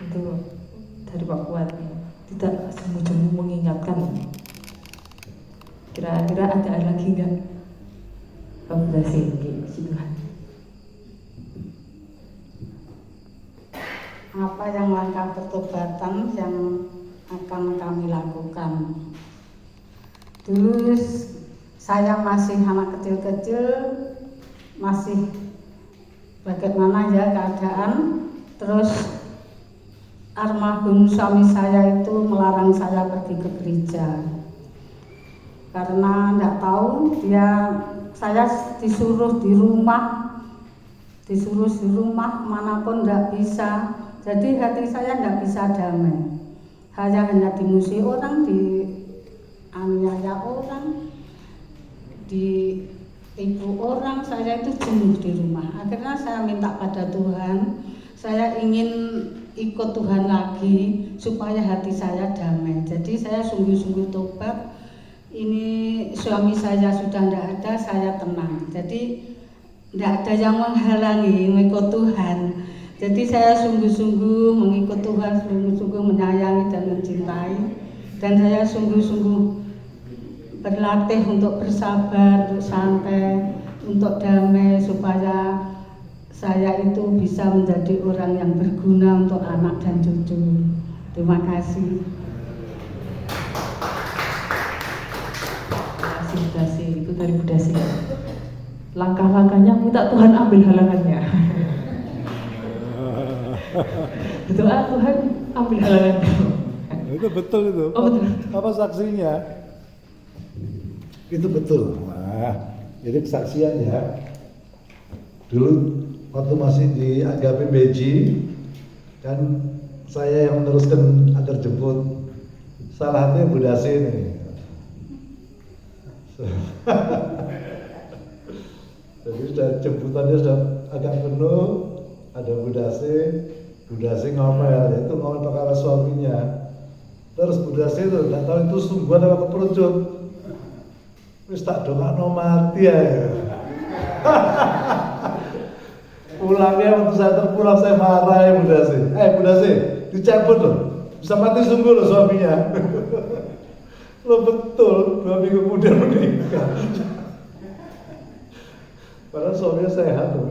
Itu dari Pak Fuad, tidak semu-semu mengingatkan. Kira-kira ada lagi nggak? Rekomendasi Tuhan. Apa yang langkah pertobatan yang akan kami lakukan? Dulu saya masih anak kecil-kecil, masih bagaimana ya keadaan, terus almarhum suami saya itu melarang saya pergi ke gereja karena nggak tahu saya disuruh di rumah manapun nggak bisa, jadi hati saya nggak bisa damai. Saya hanya dimusuhi orang, dianiaya orang, ditipu orang, saya itu jenuh di rumah. Akhirnya saya minta pada Tuhan, saya ingin ikut Tuhan lagi supaya hati saya damai. Jadi saya sungguh-sungguh tobat. Ini suami saya sudah tidak ada, saya tenang. Jadi tidak ada yang menghalangi mengikut Tuhan. Jadi saya sungguh-sungguh mengikut Tuhan, sungguh-sungguh menyayangi dan mencintai. Dan saya sungguh-sungguh berlatih untuk bersabar, untuk santai, untuk damai, supaya saya itu bisa menjadi orang yang berguna untuk anak dan cucu. Terima kasih. Budasi, itu dari Budasi. Langkah-langkahnya minta Tuhan ambil halangannya. Berdoa Tuhan ambil halangannya. Itu betul itu. Oh, betul. Apa saksinya? Itu betul. Nah, jadi kesaksian ya. Dulu waktu masih di Agape Beji, kan saya yang meneruskan antar jemput. Salah satunya Budasi nih. Jadi sudah jemputannya sudah agak penuh, ada Budasi ngomel, itu ngomel perkara suaminya. Terus Budasi itu nggak tahu itu sungguhan apa keperucut. Wis tak dongakno mati ya. Pulangnya waktu saya terpulang saya marah ya Budasi, dicabut loh, bisa mati sungguh loh suaminya. Lo betul, 2 minggu kemudian menikah. Padahal suaminya sehat loh.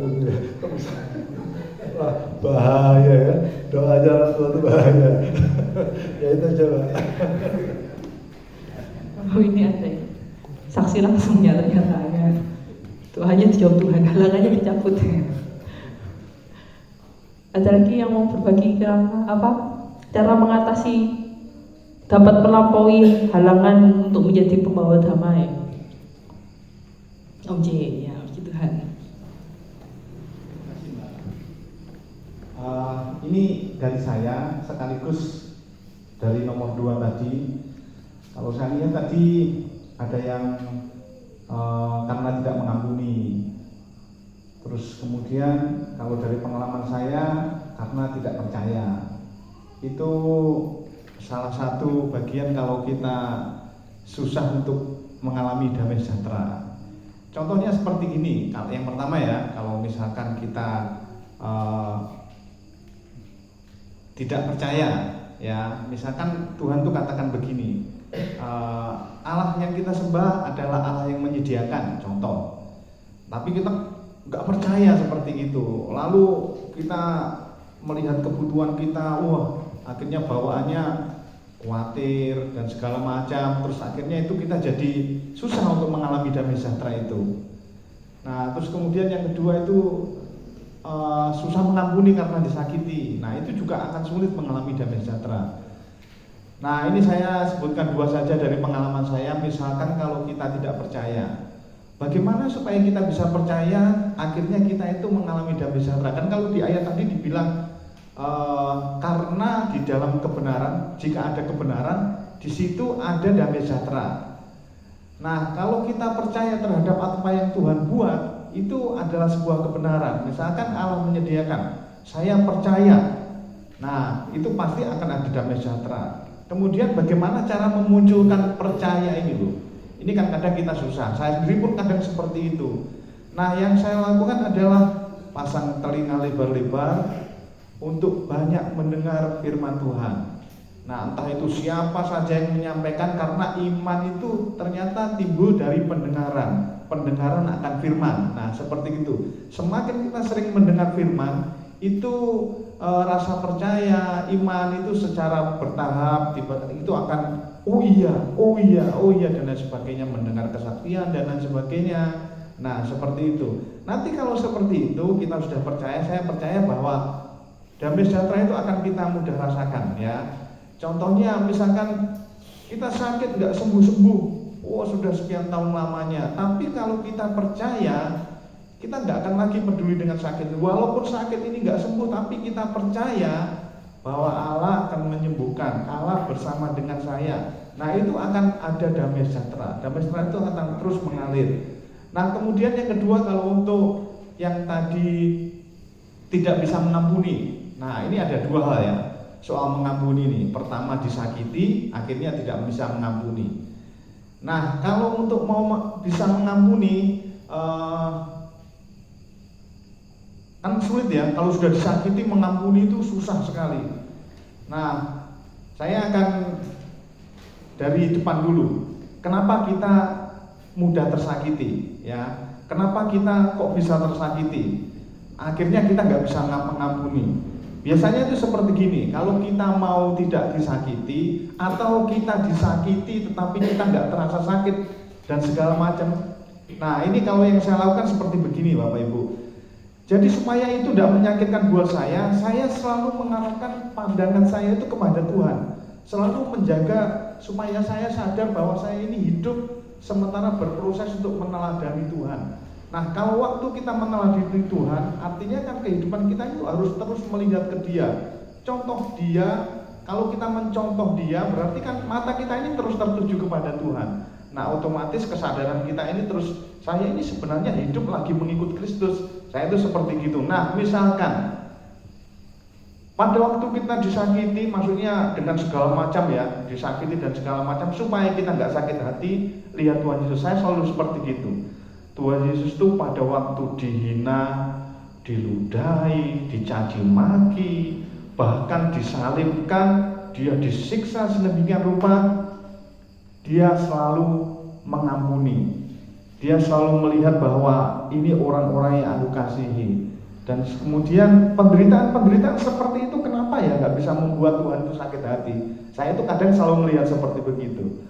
Wah, bahaya ya, doanya orang tua itu bahaya. Ya itu coba. Oh ini ada ya, saksi langsungnya ternyata ya. Doanya dijawab Tuhan, halangannya dicabut. Ada lagi yang mau berbagi cara mengatasi, dapat melampaui halangan untuk menjadi pembawa damai? Om J, ya puji Tuhan. Ini dari saya sekaligus dari nomor 2 tadi. Kalau saya lihat tadi ada yang karena tidak mengampuni. Terus kemudian kalau dari pengalaman saya karena tidak percaya. Itu salah satu bagian kalau kita susah untuk mengalami damai sejahtera. Contohnya seperti ini. Yang pertama ya, kalau misalkan kita tidak percaya, ya misalkan Tuhan tuh katakan begini, Allah yang kita sembah adalah Allah yang menyediakan, contoh. Tapi kita nggak percaya seperti itu. Lalu kita melihat kebutuhan kita, wah akhirnya bawaannya khawatir dan segala macam, terus akhirnya itu kita jadi susah untuk mengalami damai sejahtera itu. Nah, terus kemudian yang kedua itu susah mengampuni karena disakiti. Nah, itu juga akan sulit mengalami damai sejahtera. Nah, ini saya sebutkan dua saja dari pengalaman saya. Misalkan kalau kita tidak percaya, bagaimana supaya kita bisa percaya akhirnya kita itu mengalami damai sejahtera? Kan kalau di ayat tadi dibilang karena di dalam kebenaran, jika ada kebenaran, di situ ada damai sejahtera. Nah, kalau kita percaya terhadap apa yang Tuhan buat, itu adalah sebuah kebenaran. Misalkan Allah menyediakan, saya percaya. Nah, itu pasti akan ada damai sejahtera. Kemudian bagaimana cara memunculkan percaya ini loh? Ini kan kadang kita susah. Saya sendiri pun kadang seperti itu. Nah, yang saya lakukan adalah pasang telinga lebar-lebar untuk banyak mendengar firman Tuhan. Nah, entah itu siapa saja yang menyampaikan, karena iman itu ternyata timbul dari pendengaran akan firman. Nah, seperti itu. Semakin kita sering mendengar firman, itu rasa percaya, iman itu secara bertahap itu akan oh iya dan lain sebagainya, mendengar kesaksian dan lain sebagainya. Nah, seperti itu. Nanti kalau seperti itu kita sudah percaya, saya percaya bahwa damai sejahtera itu akan kita mudah rasakan ya. Contohnya misalkan kita sakit nggak sembuh-sembuh, sudah sekian tahun lamanya. Tapi kalau kita percaya, kita nggak akan lagi peduli dengan sakit. Walaupun sakit ini nggak sembuh, tapi kita percaya bahwa Allah akan menyembuhkan, Allah bersama dengan saya. Nah, itu akan ada damai sejahtera. Damai sejahtera itu akan terus mengalir. Nah, kemudian yang kedua, kalau untuk yang tadi tidak bisa mengampuni. Nah, ini ada dua hal ya soal mengampuni ini. Pertama, disakiti, akhirnya tidak bisa mengampuni. Nah, kalau untuk mau bisa mengampuni kan sulit ya. Kalau sudah disakiti, mengampuni itu susah sekali. Nah, saya akan dari depan dulu. Kenapa kita mudah tersakiti ya? Kenapa kita kok bisa tersakiti? Akhirnya kita nggak bisa mengampuni. Biasanya itu seperti gini, kalau kita mau tidak disakiti atau kita disakiti tetapi kita nggak terasa sakit dan segala macam. Nah, ini kalau yang saya lakukan seperti begini Bapak Ibu. Jadi supaya itu tidak menyakitkan buat saya selalu mengarahkan pandangan saya itu kepada Tuhan. Selalu menjaga supaya saya sadar bahwa saya ini hidup sementara berproses untuk meneladani Tuhan. Nah, kalau waktu kita meneladani Tuhan, artinya kan kehidupan kita itu harus terus melihat ke Dia. Contoh Dia, kalau kita mencontoh Dia, berarti kan mata kita ini terus tertuju kepada Tuhan. Nah, otomatis kesadaran kita ini terus, saya ini sebenarnya hidup lagi mengikut Kristus. Saya itu seperti gitu. Nah, misalkan pada waktu kita disakiti, maksudnya dengan segala macam ya, disakiti dan segala macam, supaya kita nggak sakit hati, lihat Tuhan Yesus. Saya selalu seperti gitu. Tuhan Yesus itu pada waktu dihina, diludahi, dicaci maki, bahkan disalibkan, dia disiksa sedemikian rupa, dia selalu mengampuni. Dia selalu melihat bahwa ini orang-orang yang aku kasihi. Dan kemudian penderitaan seperti itu kenapa ya nggak bisa membuat Tuhan itu sakit hati? Saya itu kadang selalu melihat seperti begitu.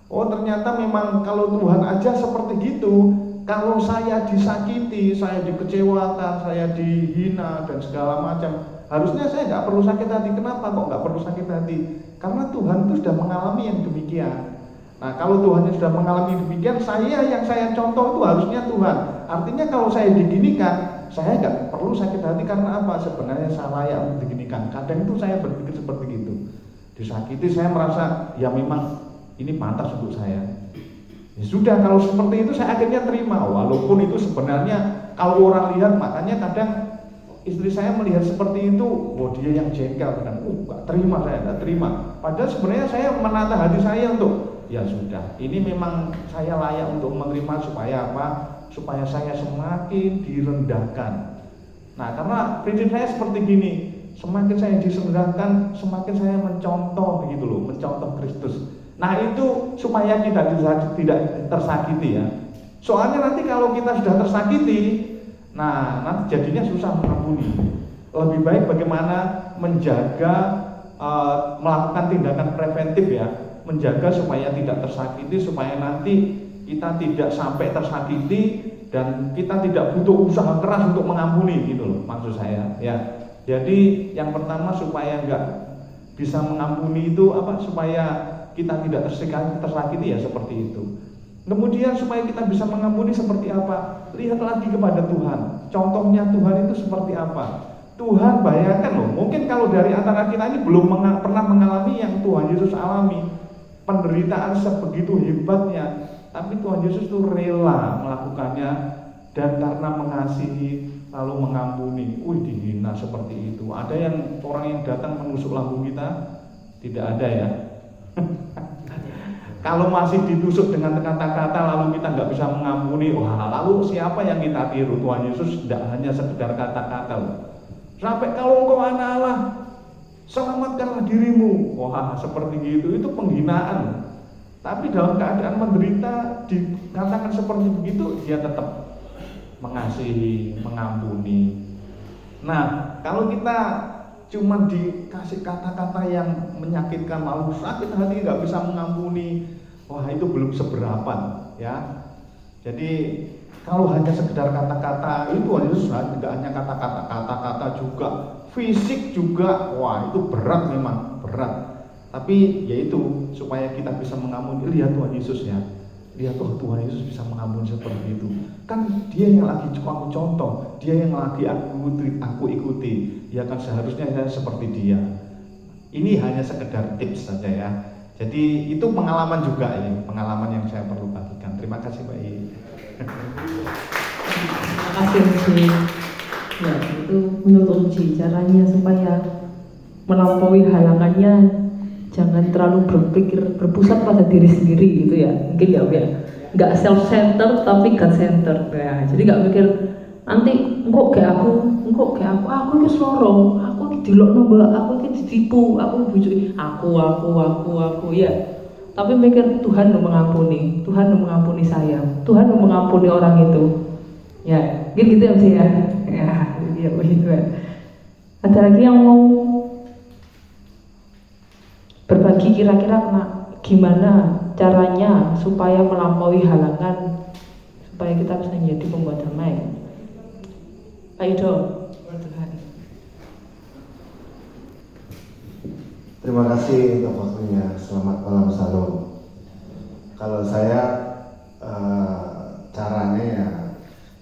Oh, ternyata memang kalau Tuhan aja seperti gitu. Kalau saya disakiti, saya dikecewakan, saya dihina dan segala macam, harusnya saya nggak perlu sakit hati. Kenapa kok nggak perlu sakit hati? Karena Tuhan itu sudah mengalami yang demikian. Nah, kalau Tuhan sudah mengalami demikian, yang saya contoh itu harusnya Tuhan. Artinya kalau saya diginikan, saya nggak perlu sakit hati. Karena apa? Sebenarnya saya layak untuk diginikan. Kadang itu saya berpikir seperti itu. Disakiti, saya merasa ya memang ini pantas untuk saya. Ya sudah, kalau seperti itu saya akhirnya terima, walaupun itu sebenarnya kalau orang lihat, makanya kadang istri saya melihat seperti itu, dia yang jengkel, dan nggak terima, saya nggak terima. Padahal sebenarnya saya menata hati saya untuk ya sudah, ini memang saya layak untuk menerima supaya apa? Supaya saya semakin direndahkan. Nah, karena prinsip saya seperti gini, semakin saya direndahkan, semakin saya mencontoh begitu loh, mencontoh Kristus. Nah, itu supaya kita tidak tersakiti ya. Soalnya nanti kalau kita sudah tersakiti, nah nanti jadinya susah mengampuni. Lebih baik bagaimana menjaga melakukan tindakan preventif ya, menjaga supaya tidak tersakiti, supaya nanti kita tidak sampai tersakiti dan kita tidak butuh usaha keras untuk mengampuni gitu loh maksud saya ya. Jadi yang pertama supaya nggak bisa mengampuni itu apa, supaya kita tidak tersakiti ya seperti itu. Kemudian supaya kita bisa mengampuni seperti apa? Lihat lagi kepada Tuhan. Contohnya Tuhan itu seperti apa? Tuhan bayangkan loh, mungkin kalau dari antara kita ini belum pernah mengalami yang Tuhan Yesus alami, penderitaan sebegitu hebatnya, tapi Tuhan Yesus itu rela melakukannya dan karena mengasihi lalu mengampuni. Dihina seperti itu. Ada yang orang yang datang menusuk lambung kita? Tidak ada ya. Kalau masih ditusuk dengan kata-kata lalu kita nggak bisa mengampuni, lalu siapa yang kita tiru? Tuhan Yesus tidak hanya sekedar kata-kata loh. Sampai kalau engkau anak Allah, selamatkanlah dirimu. Seperti itu penghinaan. Tapi dalam keadaan menderita dikatakan seperti begitu, dia tetap mengasihi, mengampuni. Nah, kalau kita cuma dikasih kata-kata yang menyakitkan lalu sakit hati nggak bisa mengampuni, itu belum seberapa ya. Jadi kalau hanya sekedar kata-kata itu nggak hanya kata-kata juga fisik juga, itu berat, memang berat. Tapi yaitu supaya kita bisa mengampuni. Lihat Tuhan Yesus ya, lihat Tuhan Yesus bisa mengampuni seperti itu. Kan dia yang lagi aku contoh, dia yang lagi aku ikuti. Ya kan seharusnya saya seperti dia. Ini hanya sekedar tips saja ya. Jadi itu pengalaman juga ini, pengalaman yang saya perlu bagikan. Terima kasih Mbak I. Terima kasih Uji. Ya, itu menurut Uji caranya supaya melampaui halangannya, jangan terlalu berpusat pada diri sendiri gitu ya. Mungkin ya, nggak self center tapi God center ya. Jadi nggak mikir nanti engkau kayak aku itu selorong, aku dilokno mbak, aku itu ditipu, aku bujuk, aku ya. Tapi mikir Tuhan mau mengampuni, Tuhan mau mengampuni saya, Tuhan mau mengampuni orang itu. Ya, gitu ya sih ya. Ya begitu ya. Ada lagi yang mau berbagi kira-kira gimana caranya supaya melampaui halangan, supaya kita bisa menjadi pembuat damai. Pak Ido. Terima kasih untuk waktunya. Selamat malam Salam. Kalau saya caranya ya,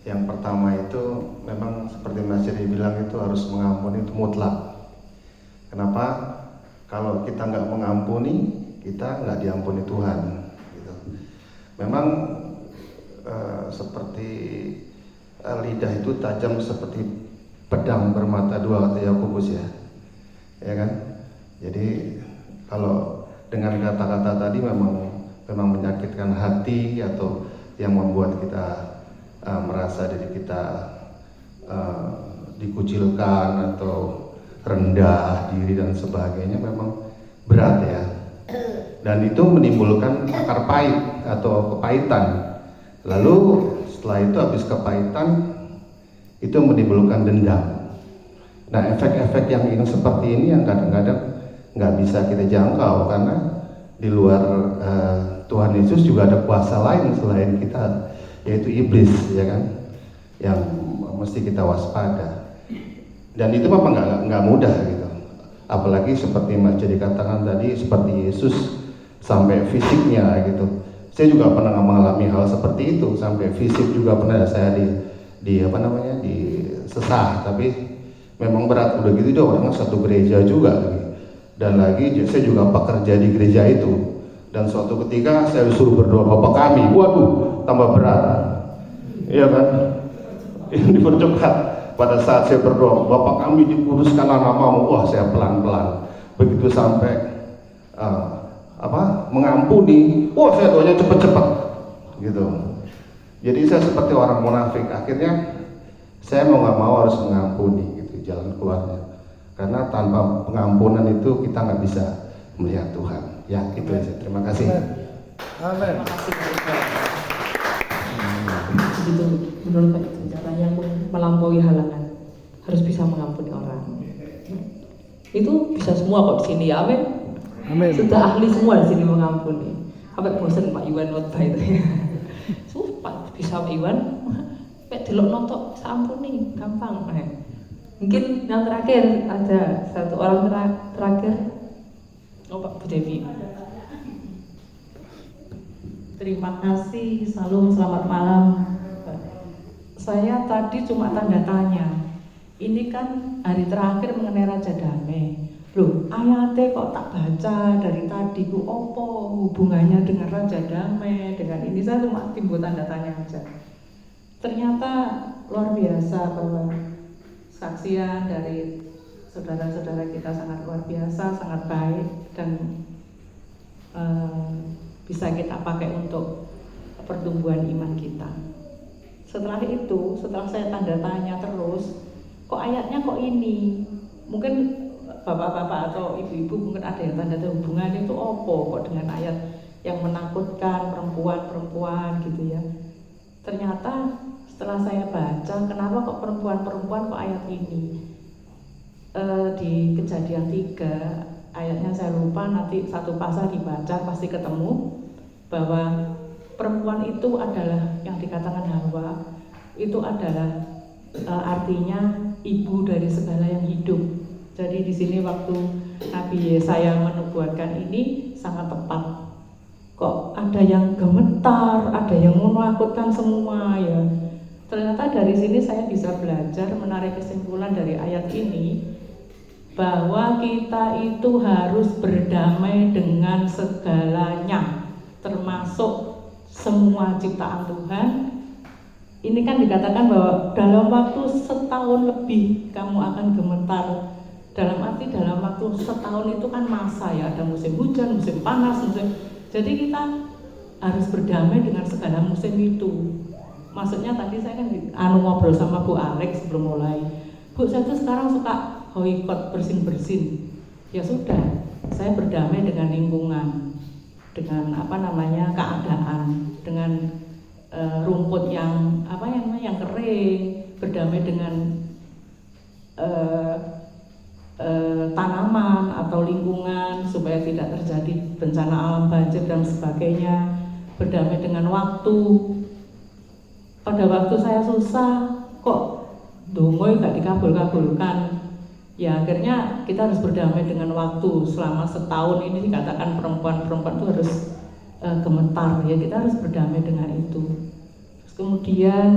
yang pertama itu memang seperti Mas Jadi bilang itu harus mengampuni itu mutlak. Kenapa? Kalau kita nggak mengampuni, kita nggak diampuni Tuhan. Gitu. Memang seperti lidah itu tajam seperti pedang bermata dua kata Yakobus ya kan? Jadi kalau dengan kata-kata tadi memang menyakitkan hati atau yang membuat kita merasa diri kita dikucilkan atau rendah diri dan sebagainya, memang berat ya. Dan itu menimbulkan akar pahit atau kepahitan. Lalu setelah itu habis kepahitan itu menimbulkan dendam. Nah, efek-efek yang ini seperti ini yang kadang-kadang nggak bisa kita jangkau karena di luar Tuhan Yesus juga ada kuasa lain selain kita, yaitu iblis ya kan, yang mesti kita waspada. Dan itu memang nggak mudah gitu. Apalagi seperti Mas Jadi katakan tadi, seperti Yesus sampai fisiknya gitu. Saya juga pernah mengalami hal seperti itu, sampai fisik juga pernah saya disesah, tapi memang berat. Udah gitu dia orangnya satu gereja juga gitu. Dan lagi saya juga pekerja di gereja itu, dan suatu ketika saya disuruh berdoa Bapak kami, waduh tambah berat, iya kan? Ini dipercepat pada saat saya berdoa Bapak kami dikuduskanlah namamu, saya pelan-pelan begitu sampai mengampuni, saya doanya cepet-cepet gitu. Jadi saya seperti orang munafik, akhirnya saya mau nggak mau harus mengampuni gitu jalan keluarnya. Karena tanpa pengampunan itu kita nggak bisa melihat Tuhan. Ya, itu aja. Terima kasih. Amin. Begitu menurut Pak, itu caranya melampaui halangan, harus bisa mengampuni orang. Itu bisa semua kok di sini, amin. Amin. Sudah ahli semua di sini mengampuni. Sampai bosan Pak Iwan khotbah itu. Sumpah bisa Pak Iwan. Kayak delok notok sampuni, gampang. Mungkin yang terakhir ada satu orang terakhir. Oh Pak Bu Devi. Terima kasih, salam, selamat malam. Saya tadi cuma tanda tanya. Ini kan hari terakhir mengenai Raja Damai. Loh, ayatnya kok tak baca dari tadi, Bu, opo hubungannya dengan Raja Damai, dengan ini, saya cuma timbul tanda tanya aja. Ternyata luar biasa bahwa saksian dari saudara-saudara kita sangat luar biasa, sangat baik, dan bisa kita pakai untuk pertumbuhan iman kita. Setelah itu, setelah saya tanda tanya terus, kok ayatnya kok ini? Mungkin bapak-bapak atau ibu-ibu mungkin ada yang tanda tanya hubungannya itu opo kok dengan ayat yang menakutkan perempuan-perempuan gitu ya. Ternyata setelah saya baca, kenapa kok perempuan-perempuan kok ayat ini? Di Kejadian 3 ayatnya saya lupa, nanti satu pasal dibaca pasti ketemu bahwa perempuan itu adalah yang dikatakan Hawa, itu adalah artinya ibu dari segala yang hidup. Jadi di sini waktu Nabi Yesaya menubuatkan ini sangat tepat. Kok ada yang gemetar, ada yang menakutkan semua ya. Ternyata dari sini saya bisa belajar menarik kesimpulan dari ayat ini bahwa kita itu harus berdamai dengan segalanya, termasuk semua ciptaan Tuhan. Ini kan dikatakan bahwa dalam waktu setahun lebih kamu akan gemetar. Dalam arti dalam waktu setahun itu kan masa ya, ada musim hujan, musim panas, jadi kita harus berdamai dengan segala musim itu. Maksudnya tadi saya kan ngobrol sama Bu Alex sebelum mulai. Bu, saya tuh sekarang suka boikot bersin-bersin. Ya sudah, saya berdamai dengan lingkungan, dengan keadaan, dengan rumput yang yang kering, berdamai dengan tanaman atau lingkungan supaya tidak terjadi bencana alam banjir dan sebagainya, berdamai dengan waktu. Pada waktu saya susah kok dongoy gak dikabul-kabulkan, ya akhirnya kita harus berdamai dengan waktu. Selama setahun ini dikatakan perempuan-perempuan itu harus gemetar, ya kita harus berdamai dengan itu. Terus kemudian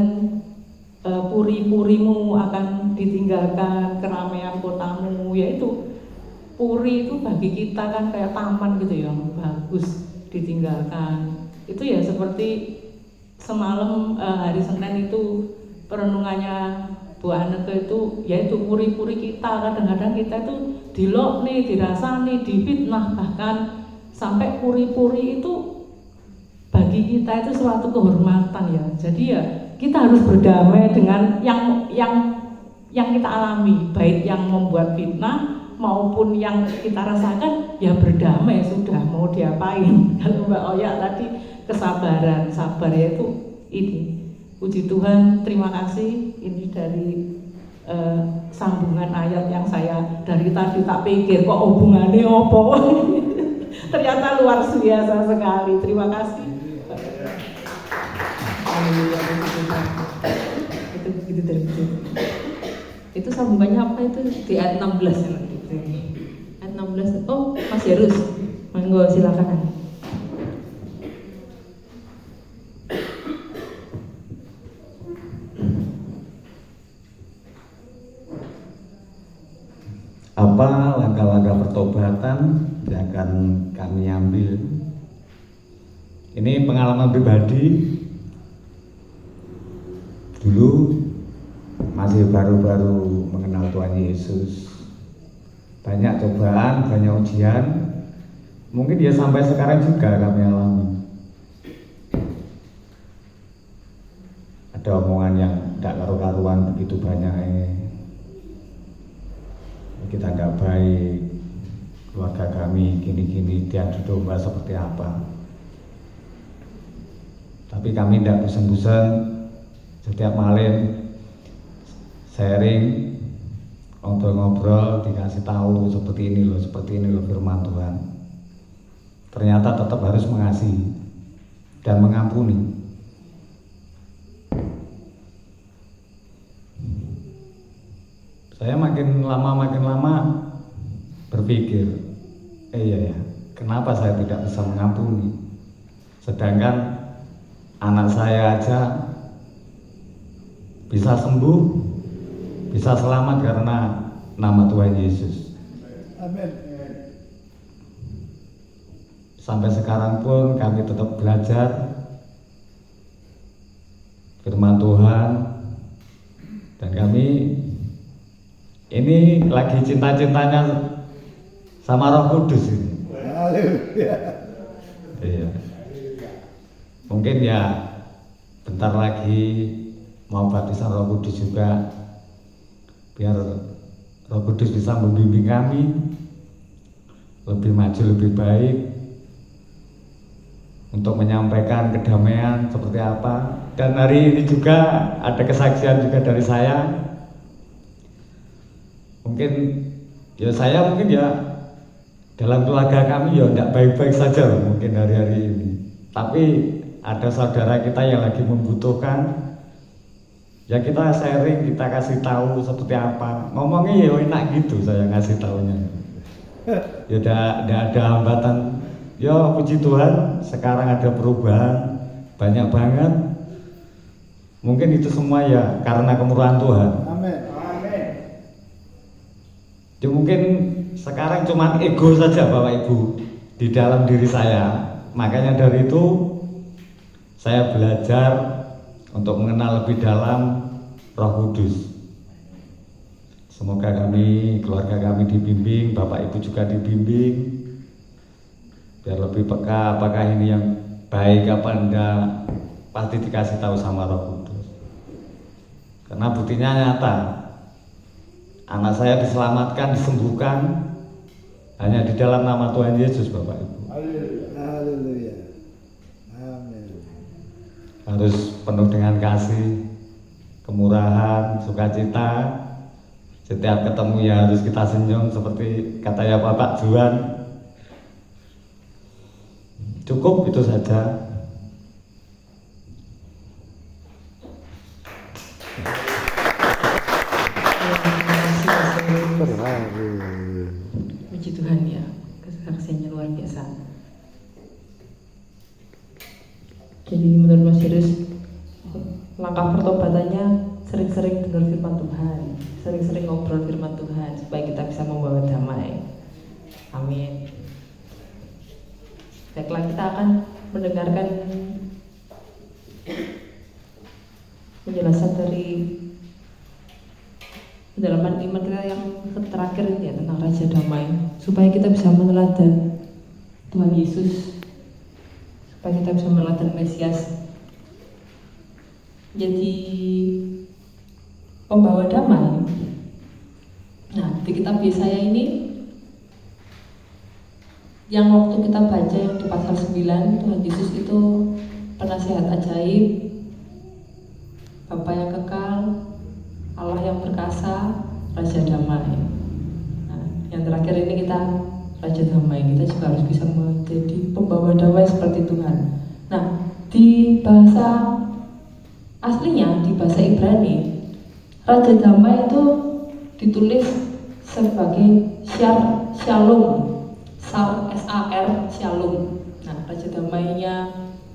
puri-purimu akan ditinggalkan, keramaian kotamu, yaitu puri itu bagi kita kan kayak taman gitu ya, bagus ditinggalkan. Itu ya seperti semalam hari Senin itu perenungannya Bu Aneke itu, yaitu puri-puri kita. Kadang-kadang kita itu dilok nih, dirasani, difitnah, bahkan sampai puri-puri itu bagi kita itu suatu kehormatan ya. Jadi ya kita harus berdamai dengan yang kita alami, baik yang membuat fitnah maupun yang kita rasakan, ya berdamai sudah, mau diapain. Kalau Mbak Oya tadi kesabaran, sabar yaitu ini. Puji Tuhan, terima kasih. Ini dari sambungan ayat yang saya dari tadi tak pikir kok hubungannya apa. Ternyata luar biasa sekali. Terima kasih. Itu dari itu sambungannya apa itu di ayat 16 ya. Ayat 16. Oh, Mas Yarus. Monggo silakan. Apa langkah-langkah pertobatan yang akan kami ambil? Ini pengalaman pribadi. Dulu masih baru-baru mengenal Tuhan Yesus, banyak cobaan, banyak ujian. Mungkin ya sampai sekarang juga kami alami. Ada omongan yang tidak karu-karuan begitu banyak. Kita nggak baik, keluarga kami gini-gini, diadu domba seperti apa. Tapi kami tidak bosan-bosan. Setiap malam sharing, ngobrol-ngobrol, dikasih tahu seperti ini loh firman Tuhan. Ternyata tetap harus mengasihi dan mengampuni. Saya makin lama berpikir, iya ya, kenapa saya tidak bisa mengampuni? Sedangkan anak saya aja bisa sembuh, bisa selamat karena nama Tuhan Yesus. Amin. Sampai sekarang pun kami tetap belajar firman Tuhan, dan kami ini lagi cinta-cintanya sama Roh Kudus ini. Haleluya. Iya. Mungkin ya bentar lagi mau baptisan Roh Kudus juga, biar Roh Kudus bisa membimbing kami lebih maju, lebih baik untuk menyampaikan kedamaian seperti apa. Dan hari ini juga ada kesaksian juga dari saya. Mungkin ya saya dalam keluarga kami ya tidak baik-baik saja mungkin hari-hari ini. Tapi ada saudara kita yang lagi membutuhkan, ya kita sharing, kita kasih tahu seperti apa. Ngomongnya ya enak gitu saya ngasih tahunya. Ya tidak ada hambatan. Ya puji Tuhan, sekarang ada perubahan banyak banget. Mungkin itu semua ya karena kemurahan Tuhan. Amin. Ya mungkin sekarang cuma ego saja Bapak Ibu di dalam diri saya. Makanya dari itu saya belajar untuk mengenal lebih dalam Roh Kudus. Semoga keluarga kami dibimbing, Bapak Ibu juga dibimbing, biar lebih peka apakah ini yang baik apa enggak, pasti dikasih tahu sama Roh Kudus. Karena buktinya nyata, anak saya diselamatkan, disembuhkan hanya di dalam nama Tuhan Yesus, Bapak Ibu. Haleluya. Amin. Harus penuh dengan kasih, kemurahan, sukacita. Setiap ketemu ya harus kita senyum seperti katanya Bapak Juan. Cukup itu saja. Puji Tuhan ya, kesaksiannya luar biasa. Jadi menurut Mas Yunus, langkah pertobatannya sering-sering dengar firman Tuhan, sering-sering ngobrol firman Tuhan supaya kita bisa membawa damai. Amin. Baiklah, kita akan mendengarkan penjelasan dari pendalaman iman kita yang terakhir ini ya, tentang Raja Damai, supaya kita bisa meneladan Tuhan Yesus, supaya kita bisa meneladan Mesias, jadi pembawa damai. Nah, di kitab Yesaya ini yang waktu kita baca yang di pasal 9, Tuhan Yesus itu penasihat ajaib, Bapa yang kekal, Allah yang perkasa, Raja Damai. Nah, yang terakhir ini kita Raja Damai, kita juga harus bisa menjadi pembawa damai seperti Tuhan. Nah, di bahasa aslinya, di bahasa Ibrani, Raja Damai itu ditulis sebagai Shalom, S-A-R, Shalom. Nah, Raja Damainya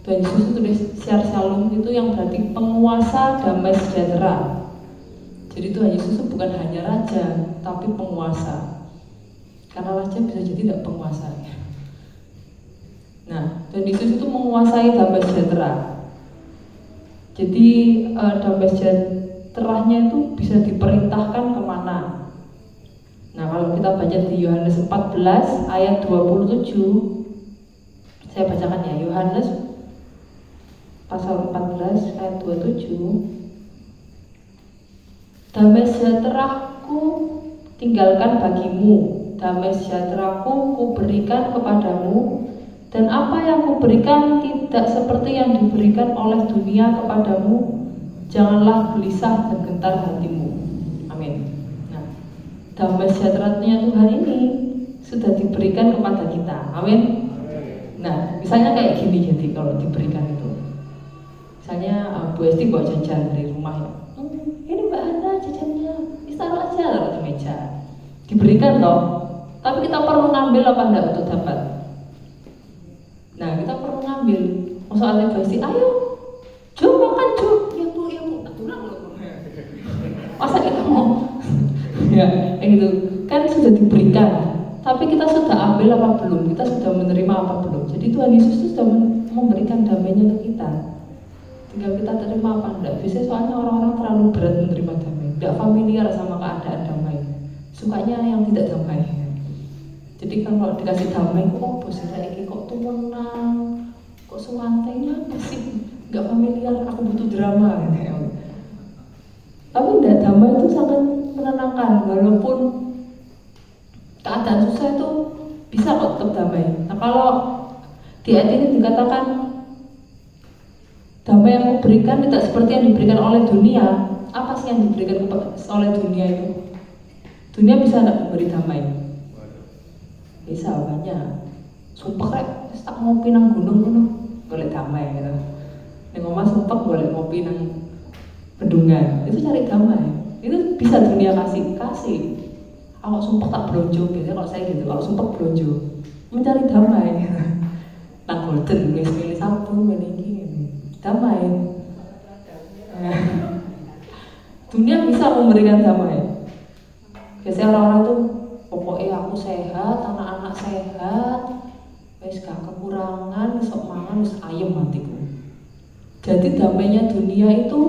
Tuhan Yesus itu tulis Shalom, itu yang berarti penguasa damai sejahtera. Jadi Tuhan Yesus itu bukan hanya raja, tapi penguasa. Karena raja bisa jadi tidak penguasa. Nah, Tuhan Yesus itu menguasai damai sejahtera. Jadi damai sejahteranya itu bisa diperintahkan kemana? Nah, kalau kita baca di Yohanes 14 ayat 27, saya bacakan ya, Yohanes pasal 14 ayat 27. Damai sejahteraku tinggalkan bagimu, damai sejahteraku kuberikan kepadamu, dan apa yang kuberikan tidak seperti yang diberikan oleh dunia kepadamu. Janganlah gelisah dan gentar hatimu. Amin. Nah, damai sejahteranya Tuhan ini sudah diberikan kepada kita. Amin. Nah, misalnya kayak gini, jadi kalau diberikan itu, misalnya Bu Esti bawa jajan dari rumah, ya, ini Mbak Ana jajannya, taruh aja, taruh di meja, diberikan loh. Tapi kita perlu ngambil apa enggak untuk dapat? Nah, kita perlu ngambil. Soalnya Bu Esti, ayo, Jo makan Jo, ya Bu, masa kita mau, ya, gitu kan sudah diberikan. Tapi kita sudah ambil apa belum? Kita sudah menerima apa belum? Jadi Tuhan Yesus itu sudah memberikan damainya ke kita. Tinggal kita terima apa enggak. Biasanya soalnya orang-orang terlalu berat menerima damai, tidak familiar sama keadaan damai, sukanya yang tidak damai. Jadi kan kalau dikasih damai, kok bosan lagi, kok tuh menang, kok sewantainya masih nggak familiar, aku butuh drama gitu ya. Tapi enggak, damai itu sangat menenangkan, walaupun keadaan susah itu bisa kok tetap damai. Nah kalau di ayat ini dikatakan damai yang aku berikan tidak seperti yang diberikan oleh dunia. Apa sih yang diberikan oleh dunia itu? Dunia bisa tidak memberi damai? Bisa, banyak. Sumpah rek, tak ngopi nang gunung boleh damai gitu. Yang ngomong sumpah boleh ngopi nang bendungan, itu cari damai. Itu bisa dunia kasih. Kalau sumpah tak belonjo, biasanya kalau saya gitu, kalau sumpah belonjo mencari damai. Nang golden, milih sabun, milih damai. Dunia bisa memberikan damai. Biasanya orang-orang tuh pokoknya aku sehat, anak-anak sehat, wis gak kekurangan, sok mangan wis ayem hatiku. Jadi damainya dunia itu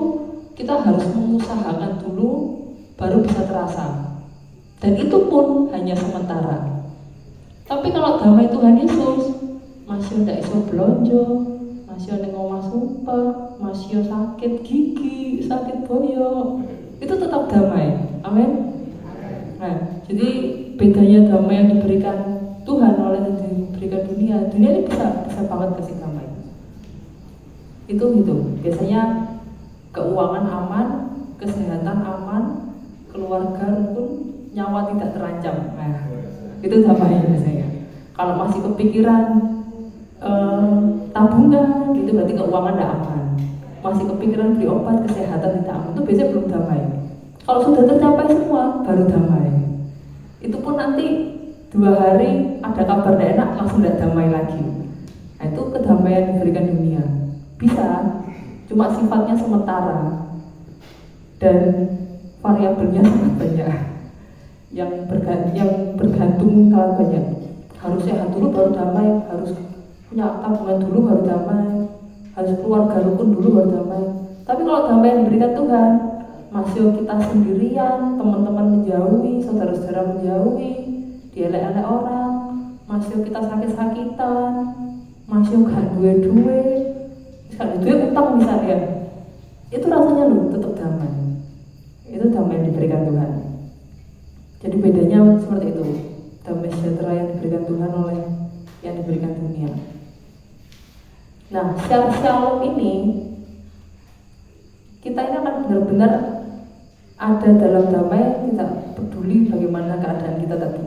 kita harus mengusahakan dulu baru bisa terasa. Dan itu pun hanya sementara. Tapi kalau damai Tuhan Yesus, masih ndak iso blonjo, masih ning omah sumpah, masih sakit gigi, sakit boyo, itu tetap damai. Amin. Nah, jadi bedanya damai yang diberikan Tuhan oleh yang diberikan dunia. Dunia ini bisa banget kasih damai. Itu gitu. Biasanya keuangan aman, kesehatan aman, keluarga rukun, nyawa tidak terancam. Nah, itu damai biasanya. Kalau masih kepikiran tabungan, gitu berarti keuangan tidak aman. Masih kepikiran beli obat, kesehatan tidak aman, itu biasanya belum damai. Kalau sudah tercapai semua, baru damai. Itu pun nanti 2 hari ada kabar tidak enak, langsung tidak damai lagi. Nah, itu kedamaian diberikan dunia. Bisa, cuma sifatnya sementara dan variabelnya sangat banyak. Yang bergantung sangat banyak. Harus sehat dulu baru damai, harus punya tabungan dulu baru damai, harus keluarga rukun dulu baru damai. Tapi kalau damai yang diberikan Tuhan, masih kita sendirian, teman-teman menjauhi, saudara-saudara menjauhi, dielek-elek orang, masih kita sakit-sakitan, masih gak duwe-duwe, gak duwe utang misalnya, itu rasanya loh tetap damai. Itu damai yang diberikan Tuhan. Jadi bedanya seperti itu, damai sejahtera yang diberikan Tuhan oleh yang diberikan dunia. Nah, shalom ini kita ini akan benar-benar ada dalam damai, tidak peduli bagaimana keadaan kita tadi,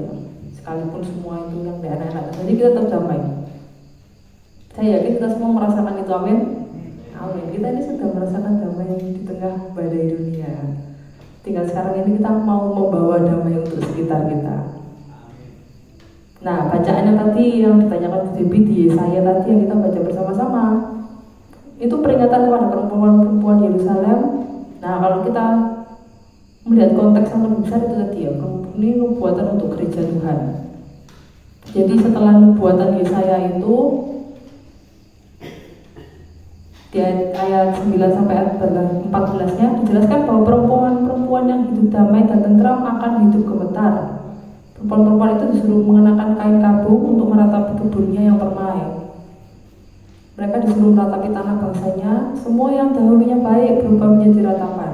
sekalipun semua itu yang tidak enak-enak, jadi kita tetap damai. Saya yakin kita semua merasakan itu, amin. Amin. Kita ini sudah merasakan damai di tengah badai dunia. Tinggal sekarang ini kita mau membawa damai untuk sekitar kita. Nah, bacaannya tadi yang ditanyakan Bu Debbie di Yesaya tadi yang kita baca bersama-sama, itu peringatan kepada perempuan-perempuan Yerusalem. Nah, kalau kita melihat konteks yang lebih besar itu tadi ya, ini nubuatan untuk gereja Tuhan. Jadi setelah nubuatan Yesaya itu di ayat 9 sampai ayat 14-nya dijelaskan bahwa perempuan-perempuan yang hidup damai dan tentram akan hidup gemetar. Perempuan-perempuan itu disuruh mengenakan kain kabung untuk meratapi tubuhnya yang permai. Mereka disuruh meratapi tanah bangsanya, semua yang dahulunya baik berubah menjadi ratapan.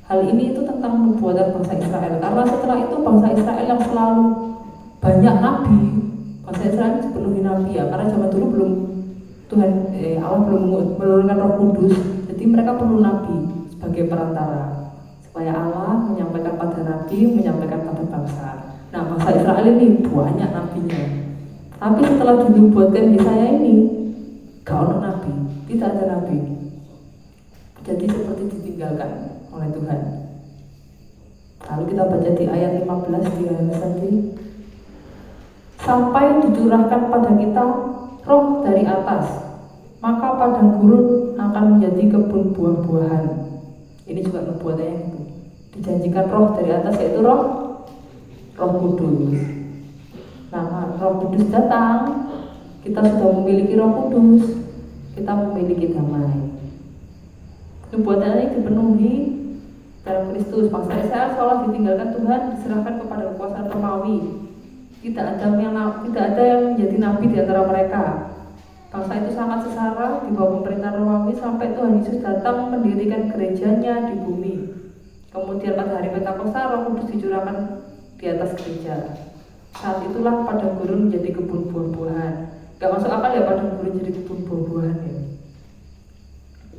Hal ini itu tentang nubuatan bangsa Israel, karena setelah itu bangsa Israel yang selalu banyak nabi, bangsa Israel dipenuhi nabi ya, karena zaman dulu belum Allah belum menurunkan Roh Kudus, jadi mereka perlu nabi sebagai perantara, supaya Allah menyampaikan pada nabi, menyampaikan pada bangsa. Nah, bangsa Israel ini banyak nabinya, tapi setelah dinubuatkan Yesaya ini gak ada nabi, tidak ada nabi. Jadi seperti ditinggalkan oleh Tuhan. Lalu kita baca di ayat 15 di ayat tadi, sampai dicurahkan pada kita roh dari atas, maka padang gurun akan menjadi kebun buah-buahan. Ini juga nubuatnya itu. Dijanjikan roh dari atas, yaitu roh kudus. Nah, roh kudus datang, kita sudah memiliki roh kudus, kita memiliki damai. Nubuatnya ini dipenuhi dalam Kristus. Bangsa Israel seolah ditinggalkan Tuhan, diserahkan kepada kekuasaan Romawi. Tidak ada yang menjadi nabi di antara mereka. Bangsa itu sangat sesara di bawah pemerintahan Romawi sampai Tuhan Yesus datang mendirikan gerejanya di bumi. Kemudian pada hari Pentakosta Roh Kudus dicurahkan di atas gereja. Saat itulah padang gurun menjadi kebun buah-buahan. Gak masuk akal ya padang gurun jadi kebun buah-buahan ya.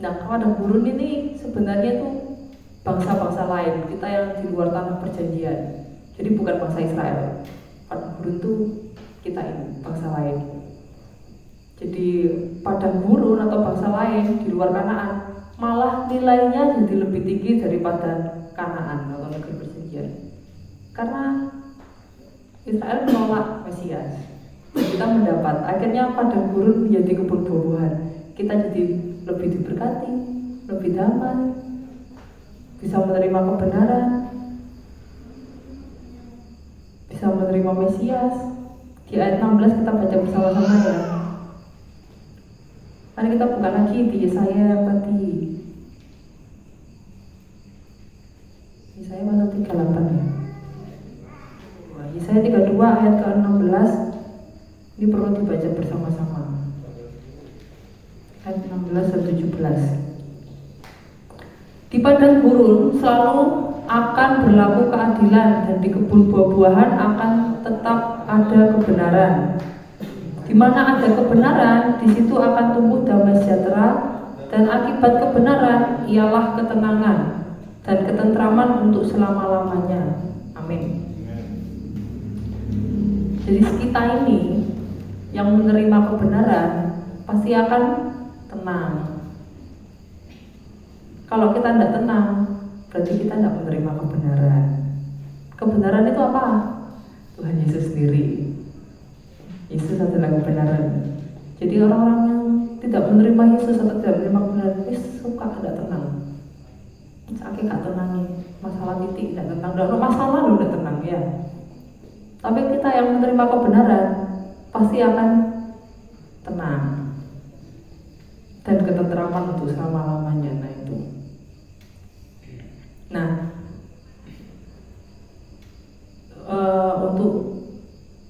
Nah, padang gurun ini sebenarnya itu bangsa-bangsa lain, kita yang di luar tanah perjanjian. Jadi bukan bangsa Israel. Padang gurun itu kita ini, bangsa lain. Jadi padang gurun atau bangsa lain di luar Kanaan malah nilainya jadi lebih tinggi daripada Kanaan atau negeri perjanjian. Karena Israel menolak Mesias. Kita mendapat, akhirnya padang gurun menjadi kebun buah-buahan. Kita jadi lebih diberkati, lebih damai, bisa menerima kebenaran, bisa menerima Mesias. Di ayat 16 kita baca bersama-sama ya. Mari kita buka lagi di Yesaya yang tadi. Yesaya pasal 38 ya. Yesaya 32 ayat ke-16. Ini perlu dibaca bersama-sama. Ayat 16 dan 17. Di padang gurun selalu akan berlaku keadilan, dan di kebun buah-buahan akan tetap ada kebenaran. Di mana ada kebenaran, di situ akan tumbuh damai sejahtera, dan akibat kebenaran ialah ketenangan dan ketentraman untuk selama-lamanya. Amin. Jadi kita ini yang menerima kebenaran pasti akan tenang. Kalau kita tidak tenang, berarti kita tidak menerima kebenaran. Kebenaran itu apa? Tuhan Yesus sendiri. Yesus adalah kebenaran. Jadi orang-orang yang tidak menerima Yesus atau tidak menerima kebenaran, suka tidak tenang. Sakit gak tenang nih, masalah titik tidak tenang, udah masalah lu udah tenang ya. Tapi kita yang menerima kebenaran pasti akan tenang dan ketenteraman untuk selama-lamanya. Nah itu. Nah, untuk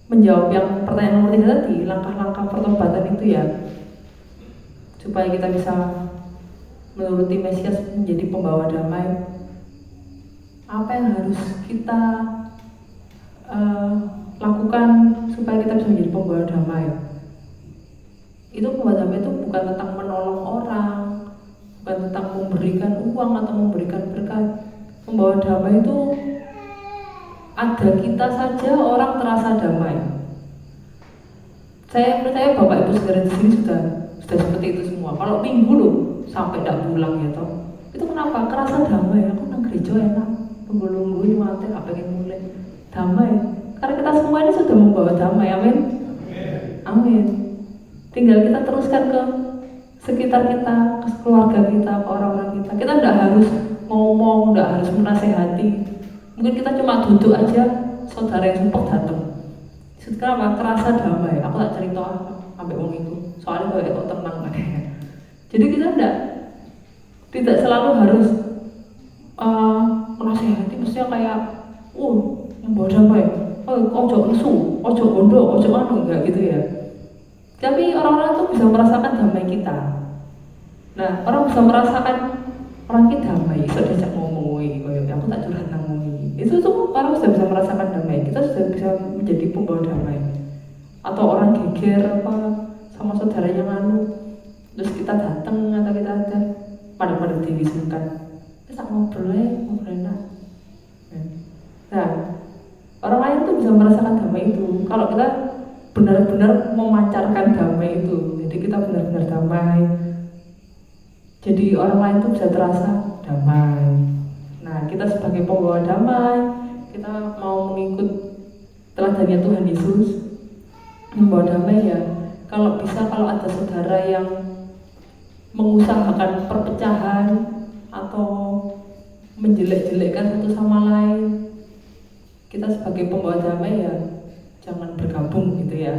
menjawab yang pertanyaan nomor 3 tadi, langkah-langkah pertobatan itu ya, supaya kita bisa menuruti Mesias menjadi pembawa damai. Apa yang harus kita lakukan supaya kita bisa menjadi pembawa damai? Itu pembawa damai itu bukan tentang menolong orang, bukan tentang memberikan uang atau memberikan berkat. Pembawa damai itu ada kita saja orang terasa damai. Saya percaya Bapak Ibu saudara di sini sudah seperti itu semua. Kalau minggu loh sampai tidak pulang ya toh. Itu kenapa? Kerasa damai. Aku nang gereja enak, nunggu-nunggu ini mati, gak pengen mulai damai. Karena kita semua ini sudah membawa damai. Amin. Amin. Tinggal kita teruskan ke sekitar kita, ke keluarga kita, ke orang-orang kita. Kita tidak harus ngomong, tidak harus menasehati. Mungkin kita cuma duduk aja, saudara yang sumpah datang. Kenapa? Kerasa damai. Aku tak cerita sampai wong itu. Soalnya kok tenang katanya. Jadi kita tidak selalu harus menasehati, maksudnya kayak membawa damai. Ojo nesu, ojo bondo, ojo anu, enggak gitu ya. Tapi orang-orang itu bisa merasakan damai kita. Nah, orang bisa merasakan orang kita damai, iso diajak ngomong, aku tak curhat nang ngomong. Itu tuh orang sudah bisa merasakan damai. Kita sudah bisa menjadi pembawa damai. Atau orang geger apa sama saudara yang anu, terus kita datang atau kita ada pada diwisungkan. kita ngobrol enak. Nah, orang lain tuh bisa merasakan damai itu kalau kita benar-benar memancarkan damai itu. Jadi kita benar-benar damai. Jadi orang lain tuh bisa terasa damai. Nah, kita sebagai pembawa damai, kita mau mengikut teladannya Tuhan Yesus, membawa damai ya. Kalau ada saudara yang mengusahakan perpecahan atau menjelek-jelekkan satu sama lain, kita sebagai pembawa damai ya jangan bergabung gitu ya.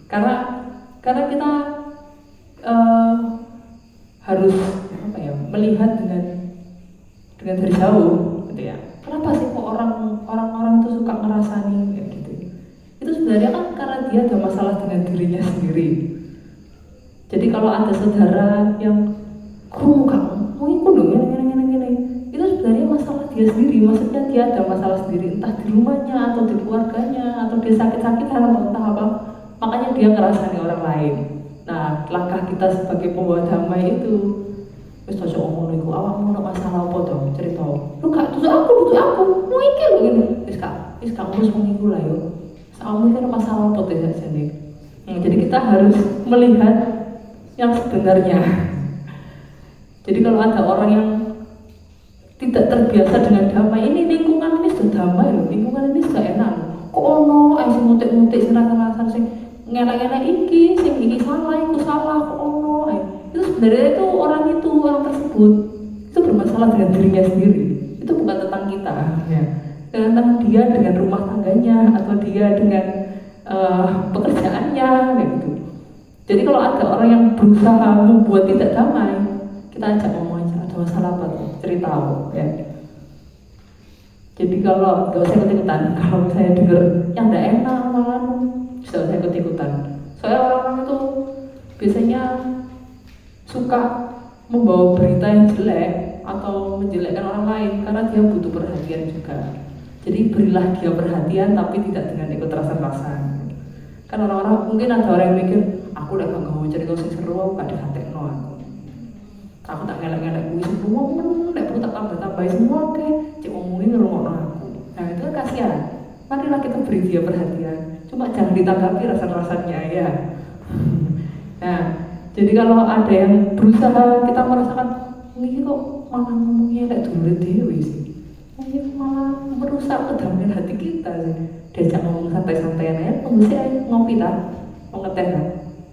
Karena kita harus melihat dengan dari jauh gitu ya. Kenapa sih kok orang-orang itu suka ngerasani kayak gitu? Itu sebenarnya kan karena dia ada masalah dengan dirinya sendiri. Jadi kalau ada saudara yang kamu ikut dong gini, itu sebenarnya masalah dia sendiri. Maksudnya dia ada masalah sendiri, entah di rumahnya atau di keluarganya atau dia sakit-sakitan atau entah apa. Makanya dia ngerasani orang lain. Nah, langkah kita sebagai pembawa damai itu wis cocok ngomong iku, awakmu ono masalah apa to? Cerita. Lu gak tutuk aku, mau iki lho ngene. Wis gak ngurus wong iku lah yo. Awakmu iki ono masalah apa to jane. Jadi kita harus melihat yang sebenarnya. Jadi kalau ada orang yang tidak terbiasa dengan damai, ini lingkungan ini sudah damai loh, lingkungan ini sudah enak. Kok ono sing mutik-mutik sing rasa-rasa sing ngelak-ngelak iki salah, iku salah, kok ono itu sebenarnya itu orang tersebut itu bermasalah dengan dirinya sendiri. Itu bukan tentang kita ya. Tentang dia dengan rumah tangganya atau dia dengan pekerjaannya kayak gitu. Jadi kalau ada orang yang berusaha membuat tidak damai, kita ajak ngomong aja, ada masalah apa tuh, cerita ya. Jadi kalau gak usah ikut-ikutan, kalau saya dengar yang gak enak malah bisa saya ikut-ikutan. Soalnya orang-orang itu biasanya suka membawa berita yang jelek atau menjelekkan orang lain karena dia butuh perhatian juga. Jadi berilah dia perhatian tapi tidak dengan ikut rasan-rasan. Kan orang-orang mungkin ada orang yang mikir, aku udah gak mau cerita sing seru, aku gak dihatekno aku tak ngelak-ngelak kuwi semua nek perlu tak tambah-tambahi semua ke cek ngomongin ngrungokno aku. Nah itu kan kasihan. Marilah kita beri dia perhatian, cuma jangan ditanggapi rasa-rasanya ya. Nah, jadi kalau ada yang berusaha kita merasakan ini kok malah ngomongnya kayak dulu dewe sih, ini malah merusak kedamaian hati kita sih. Diajak ngomong santai-santai aja, tunggu sih ngopi tak, mau ngeteh kan,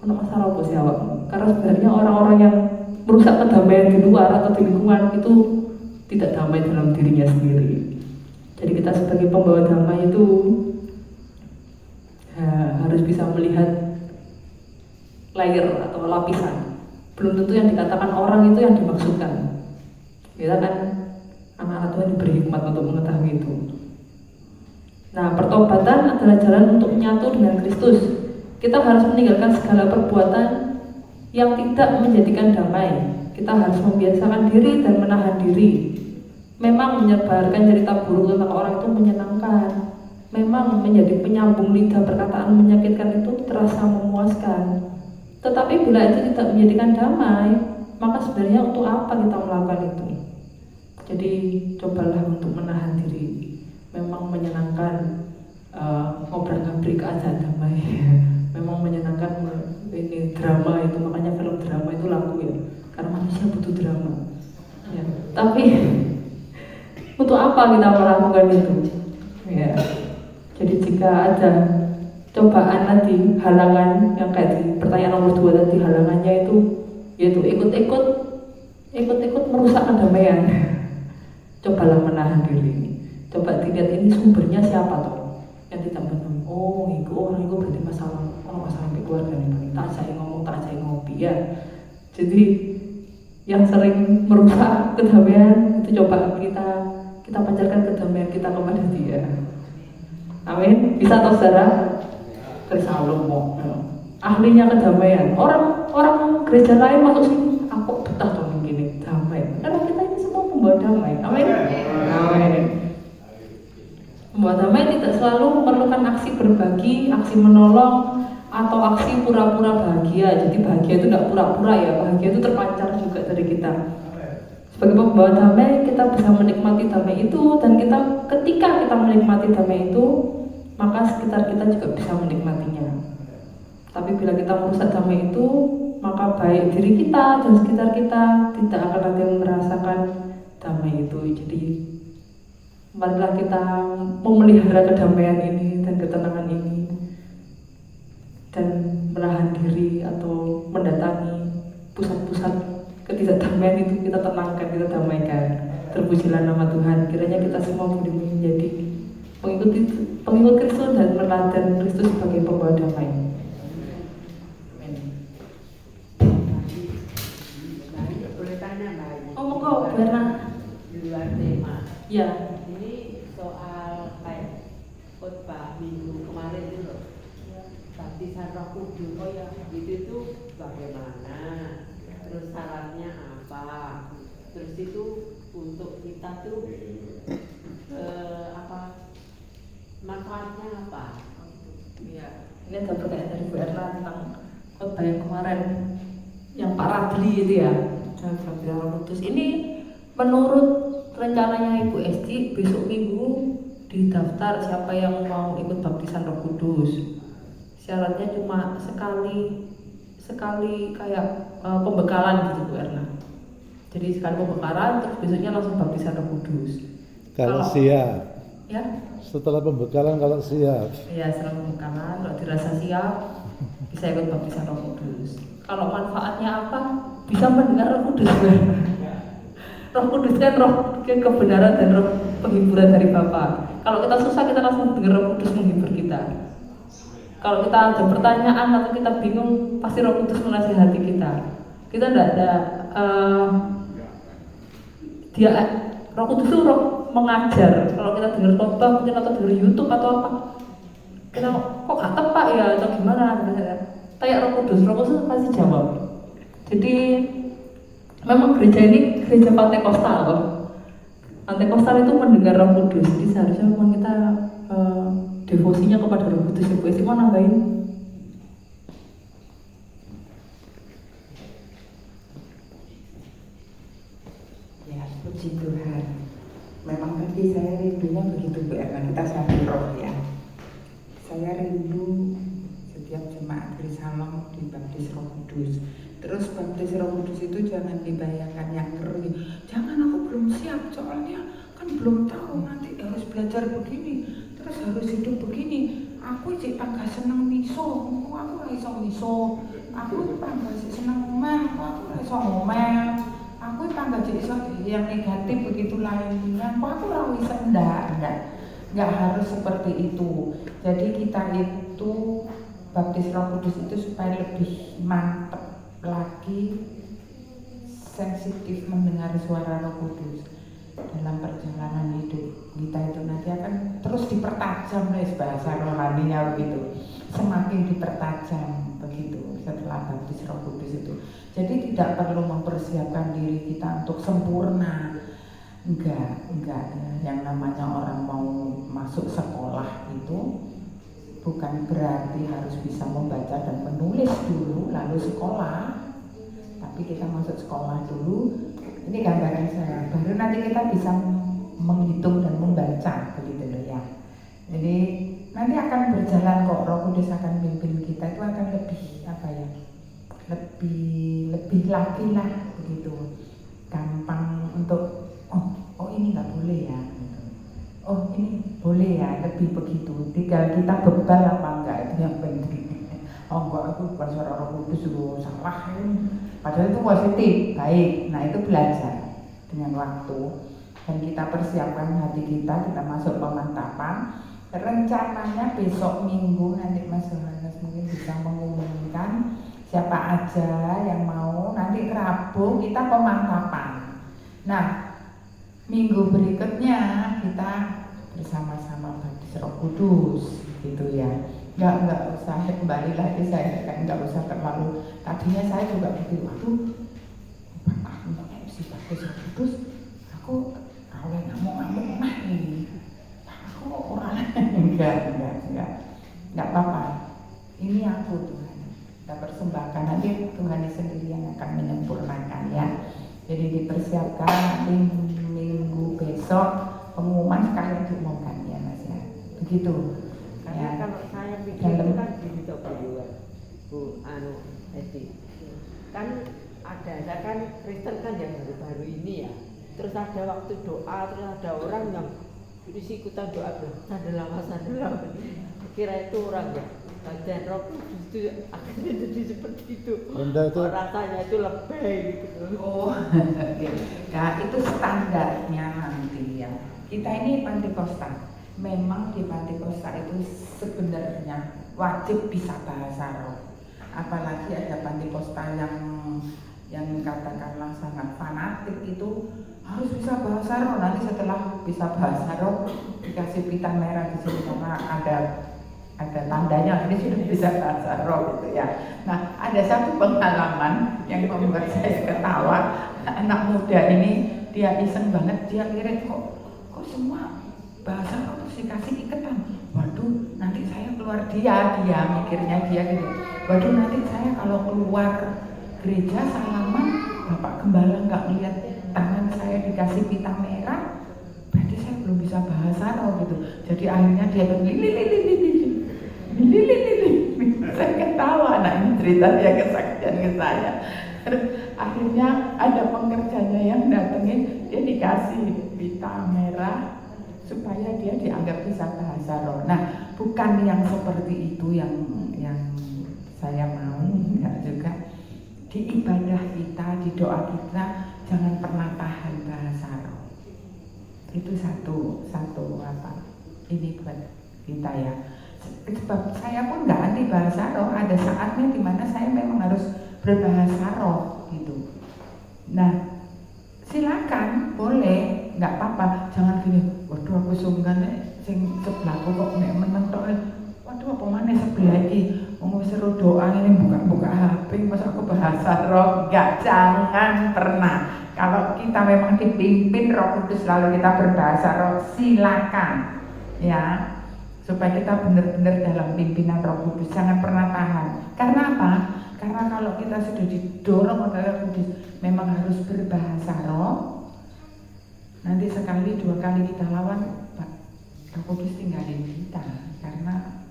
ada masalah apa sih awak? Karena sebenarnya orang-orang yang merusak kedamaian di luar atau di lingkungan itu tidak damai dalam dirinya sendiri. Jadi kita sebagai pembawa damai itu harus bisa melihat layer atau lapisan. Belum tentu yang dikatakan orang itu yang dimaksudkan. Kita kan anak-anak Tuhan diberi hikmat untuk mengetahui itu. Nah, pertobatan adalah jalan untuk menyatu dengan Kristus. Kita harus meninggalkan segala perbuatan yang tidak menjadikan damai. Kita harus membiasakan diri dan menahan diri. Memang menyebarkan cerita buruk tentang orang itu menyenangkan. Memang menjadi penyambung lidah perkataan menyakitkan itu terasa memuaskan. Tetapi bila itu tidak menjadikan damai, maka sebenarnya untuk apa kita melakukan itu? Jadi cobalah untuk menahan diri. Memang menyenangkan ngobrak-ngabrik keadaan damai. Memang menyenangkan ini drama itu, makanya film drama itu laku ya, karena manusia butuh drama ya. Tapi untuk apa kita melakukan itu ya? Jadi jika ada cobaan tadi, halangan yang kayak di pertanyaan nomor 2 tadi, halangannya itu yaitu ikut merusak kedamaian. Cobalah menahan diri. Coba dilihat ini sumbernya siapa toh yang tidak benar. Oh itu orang itu berarti masalah di keluarga nih, tak ajak ngomong, tak ajak ngopi ya. Jadi yang sering merusak kedamaian itu coba kita pancarkan kedamaian kita kepada dia. Amin. Bisa toh saudara? Salomo ahlinya kedamaian. Orang gereja lain masuk sini, aku betah tuh begini damai. Karena kita ini semua pembawa damai. Amin. Amin. Pembawa damai tidak selalu memerlukan aksi berbagi, aksi menolong, atau aksi pura-pura bahagia. Jadi bahagia itu tidak pura-pura ya, bahagia itu terpancar juga dari kita. sebagai pembawa damai kita bisa menikmati damai itu, dan ketika kita menikmati damai itu, maka sekitar kita juga bisa menikmatinya. Tapi bila kita merusak damai itu, maka baik diri kita dan sekitar kita tidak akan ada yang merasakan damai itu. Jadi marilah kita memelihara kedamaian ini dan ketenangan ini, dan menahan diri atau mendatangi pusat-pusat ketidakdamaian itu kita tenangkan, kita damaikan. Terpujilah nama Tuhan. Kiranya kita semua boleh menjadi pengikut Kristus dan meneladani Kristus sebagai pembawa damai. Boleh tanya Mbak? Oh monggo, Berna. Di luar tema. Ya. Ini soal kayak khotbah minggu kemarin itu loh. Baptisan Roh Kudus, oh ya itu bagaimana? Terus syaratnya apa? Terus itu untuk kita tuh manfaatnya apa? Iya, ini ada pertanyaan dari Bu Erna tentang khotbah yang kemarin yang Pak Radli itu ya, Baptisan Roh Kudus. Ini menurut rencananya Ibu Esti besok minggu didaftar siapa yang mau ikut baptisan Roh Kudus. Syaratnya cuma sekali kayak pembekalan gitu Bu Erna. Jadi sekali pembekalan terus besoknya langsung baptisan Roh Kudus. Kalau siap. Ya. Setelah pembekalan kalau siap. Iya, setelah pembekalan kalau dirasa siap bisa ikut baptisan Roh Kudus. Kalau manfaatnya apa? Bisa mendengar Roh Kudus. Roh Kudus kan roh kebenaran dan roh penghiburan dari Bapa. Kalau kita susah kita langsung dengar Roh Kudus menghibur kita. Kalau kita ada pertanyaan atau kita bingung, pasti Roh Kudus menasihati kita. Kita tidak ada Roh Kudus itu roh mengajar. Kalau kita dengar khotbah mungkin atau dengar YouTube atau apa, kita kok gak tepat ya atau gimana? Kayak Roh Kudus pasti jawab. Jadi memang gereja ini gereja Pantekostal loh. Pantekostal itu mendengar Roh Kudus. Jadi seharusnya memang kita devosinya kepada Roh Kudus. Ibu Esi mau nambahin? Ya, puji Tuhan. Memang tadi saya rindunya begitu Bu Erna, kita sambil roh ya. Saya rindu setiap jemaat Krisalem dibaptis Roh Kudus. Terus baptis Roh Kudus itu jangan dibayangkan yang keruh. Jangan, aku belum siap soalnya kan belum tahu, nanti harus belajar begini, terus harus hidup begini. Aku cek tangga seneng miso, aku ora iso miso. Aku tangga seneng ngomel, aku ora iso ngomel. Aku tangga cek iso yang negatif begitu lainnya. Aku ora iso enggak harus seperti itu. Jadi kita itu baptis Roh Kudus itu supaya lebih mantap lagi, sensitif mendengar suara Roh Kudus dalam perjalanan hidup kita. Itu nanti akan terus dipertajam, bahasa rohaninya begitu, semakin dipertajam begitu setelah baptis Roh Kudus itu. Jadi tidak perlu mempersiapkan diri kita untuk sempurna, enggak ya. Yang namanya orang mau masuk sekolah itu bukan berarti harus bisa membaca dan menulis dulu lalu sekolah, tapi kita masuk sekolah dulu. Ini gambaran saya, baru nanti kita bisa menghitung dan membaca begitu loh ya. Jadi nanti akan berjalan kok, Roh Kudus akan pimpin kita, itu akan lebih apa ya, lebih lagi lah begitu, gampang untuk oh ini nggak boleh ya gitu. Oh ini boleh ya, lebih begitu. Tinggal kita bebal apa enggak, itu yang penting. Oh enggak, aku bukan suara Roh Kudus itu salah. Padahal itu positif, baik. Nah itu belajar dengan waktu. Dan kita persiapkan hati kita masuk pemantapan. Rencananya besok minggu nanti Mas Yohanes mungkin bisa mengumumkan siapa aja yang mau. Nanti Rabu kita pemantapan. Nah minggu berikutnya kita bersama-sama baptis Roh Kudus gitu ya. Enggak usah kembali lagi, saya kan enggak usah terlalu. Tadinya saya juga begitu, aduh si baptis Roh Kudus aku oleh ngamuk-ngamuk mah ini aku orang enggak apa-apa, ini aku Tuhan kita persembahkan, nanti Tuhan sendiri yang akan menyempurnakan ya. Jadi dipersiapkan minggu besok pengumuman sekalian diumumkan ya Mas ya. Begitu. Karena Ya. kalau saya pikir itu kan gini toh Bu Esti. Kan saya kan Kristen kan yang baru-baru ini ya. Terus ada waktu doa, terus ada orang yang terus ikutan doa sadar lama. Kira itu orang ya. Dan Roh Kudus itu akhirnya jadi seperti itu. Rasanya itu lebih gitu. Oh, ya itu standarnya nanti ya. Kita ini Pantikosta. Memang di Pantikosta itu sebenarnya wajib bisa bahasa roh. Apalagi ada Pantikosta yang katakanlah sangat fanatik itu harus bisa bahasa roh. Nanti setelah bisa bahasa roh dikasih pita merah di sini karena ada tandanya ini sudah bisa bahasa roh gitu ya. Nah, ada satu pengalaman yang membuat saya ketawa. Anak muda ini dia iseng banget, dia lirik kok semua bahasa roh terus dikasih iketan. Waduh, nanti saya keluar dia mikirnya dia gitu. Waduh, nanti saya kalau keluar gereja salaman Bapak Gembala nggak melihat tangan saya dikasih pita merah, berarti saya belum bisa bahasa roh gitu. Jadi akhirnya dia saya ketawa, nah ini cerita dia kesaksian ke saya. Akhirnya ada pengerjanya yang datengin, dia dikasih pita merah supaya dia dianggap bisa bahasa roh. Nah, bukan yang seperti itu yang saya mau, enggak juga. Di ibadah kita, di doa kita jangan pernah tahan bahasa roh. Itu satu apa? Ini buat kita ya. Sebab saya pun nggak anti bahasa roh, ada saatnya dimana saya memang harus berbahasa roh gitu. Nah, silakan, boleh, nggak apa-apa. Jangan gini, waduh aku sungkan sing sebelahku kok nek meneng tok. Waduh apa maneh sebelah iki wong wis seru doa ini buka HP masa aku bahasa roh. Enggak, jangan pernah. Kalau kita memang dipimpin Roh Kudus lalu kita berbahasa roh, silakan ya. Supaya kita benar-benar dalam pimpinan Roh Kudus, jangan pernah tahan. Karena apa? Karena kalau kita sudah didorong oleh Roh Kudus memang harus berbahasa roh, nanti sekali dua kali kita lawan, Pak, Roh Kudus tinggalin kita. Karena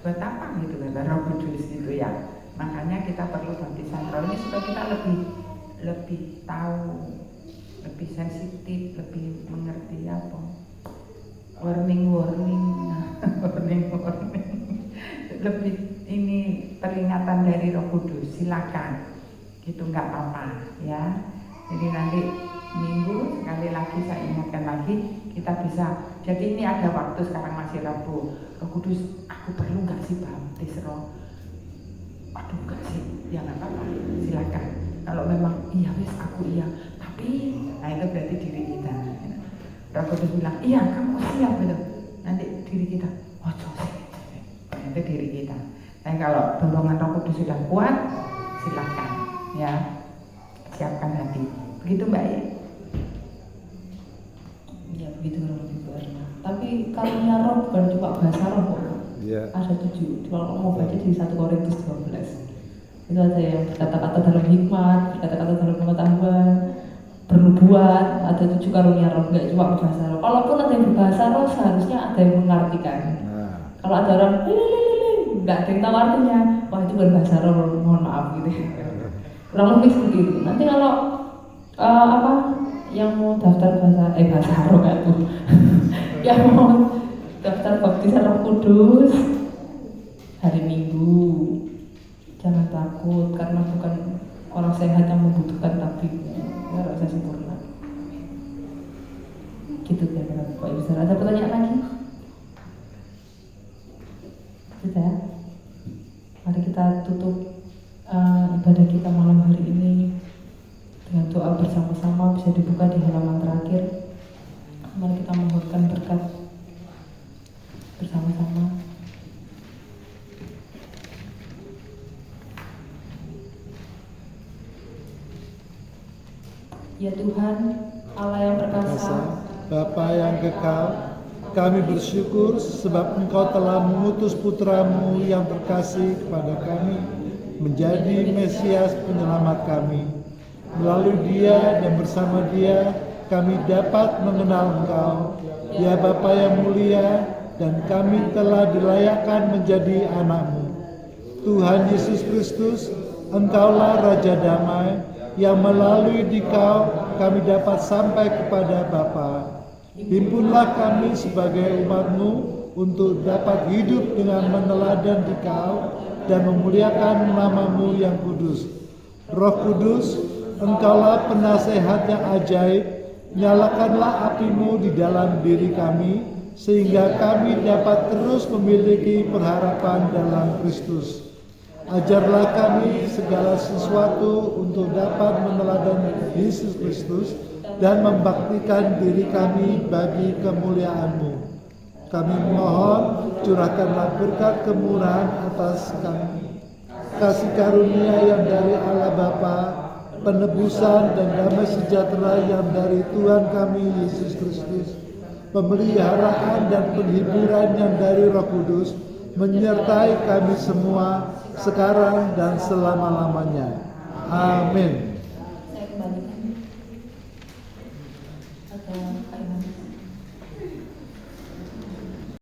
buat apa gitu kata Roh Kudus itu ya. Makanya kita perlu baptisan roh ini supaya kita lebih tahu, lebih sensitif, lebih mengerti apa. Warning lebih ini peringatan dari Roh Kudus, silakan gitu, nggak apa-apa ya. Jadi nanti minggu sekali lagi saya ingatkan lagi kita bisa. Jadi ini ada waktu, sekarang masih Rabu. Roh Kudus, aku perlu nggak sih baptis roh? Aduh nggak sih, ya nggak apa-apa, silakan. Kalau memang iya wes aku iya, tapi nah itu berarti diri kita. Roh Kudus bilang, iya kamu siap gitu. Nanti diri kita, itu diri kita. Tapi kalau dorongan Roh Kudus sudah kuat, silakan ya, siapkan hati. Begitu Mbak ya? Ya begitu lebih Erna. Tapi karunia roh bukan cuma bahasa roh kok. Yeah. Ada 7. Kalau mau baca di 1 Korintus 12. Itu ada yang berkata-kata dalam hikmat, berkata-kata dalam pengetahuan, bernubuat, ada 7 karunia roh, enggak cuma bahasa roh. Kalaupun ada yang berbahasa roh, seharusnya ada yang mengartikan. Kalau ada orang enggak ada yang tahu artinya, wah itu bukan bahasa roh, mohon maaf gitu. Kurang lebih seperti itu. Nanti kalau yang mau daftar bahasa roh kan tuh, yang mau daftar baptisan Roh Kudus hari Minggu, jangan takut karena bukan orang sehat yang membutuhkan tabibnya, ya rasa sempurna. Gitu kira-kira Pak Ibu. Ada pertanyaan lagi? Sudah. Mari kita tutup ibadah kita malam hari ini dengan doa bersama-sama, bisa dibuka di halaman terakhir. Mari kita mohonkan berkat bersama-sama. Ya Tuhan, Allah yang perkasa, Bapa yang kekal, kami bersyukur sebab Engkau telah mengutus putra-Mu yang terkasih kepada kami menjadi Mesias penyelamat kami. Melalui Dia dan bersama Dia kami dapat mengenal Engkau, ya Bapa yang mulia, dan kami telah dilayakkan menjadi anak-Mu. Tuhan Yesus Kristus, Engkaulah Raja Damai, yang melalui Dikau kami dapat sampai kepada Bapa. Himpunlah kami sebagai umat-Mu untuk dapat hidup dengan meneladan Dikau dan memuliakan nama-Mu yang kudus. Roh Kudus, Engkaulah penasehat yang ajaib, nyalakanlah api-Mu di dalam diri kami, sehingga kami dapat terus memiliki pengharapan dalam Kristus. Ajarlah kami segala sesuatu untuk dapat meneladani Yesus Kristus dan membaktikan diri kami bagi kemuliaan-Mu. Kami mohon, curahkanlah berkat kemurahan atas kami, kasih karunia yang dari Allah Bapa, penebusan dan damai sejahtera yang dari Tuhan kami Yesus Kristus, pemeliharaan dan penghiburan yang dari Roh Kudus menyertai kami semua sekarang dan selama-lamanya. Amin.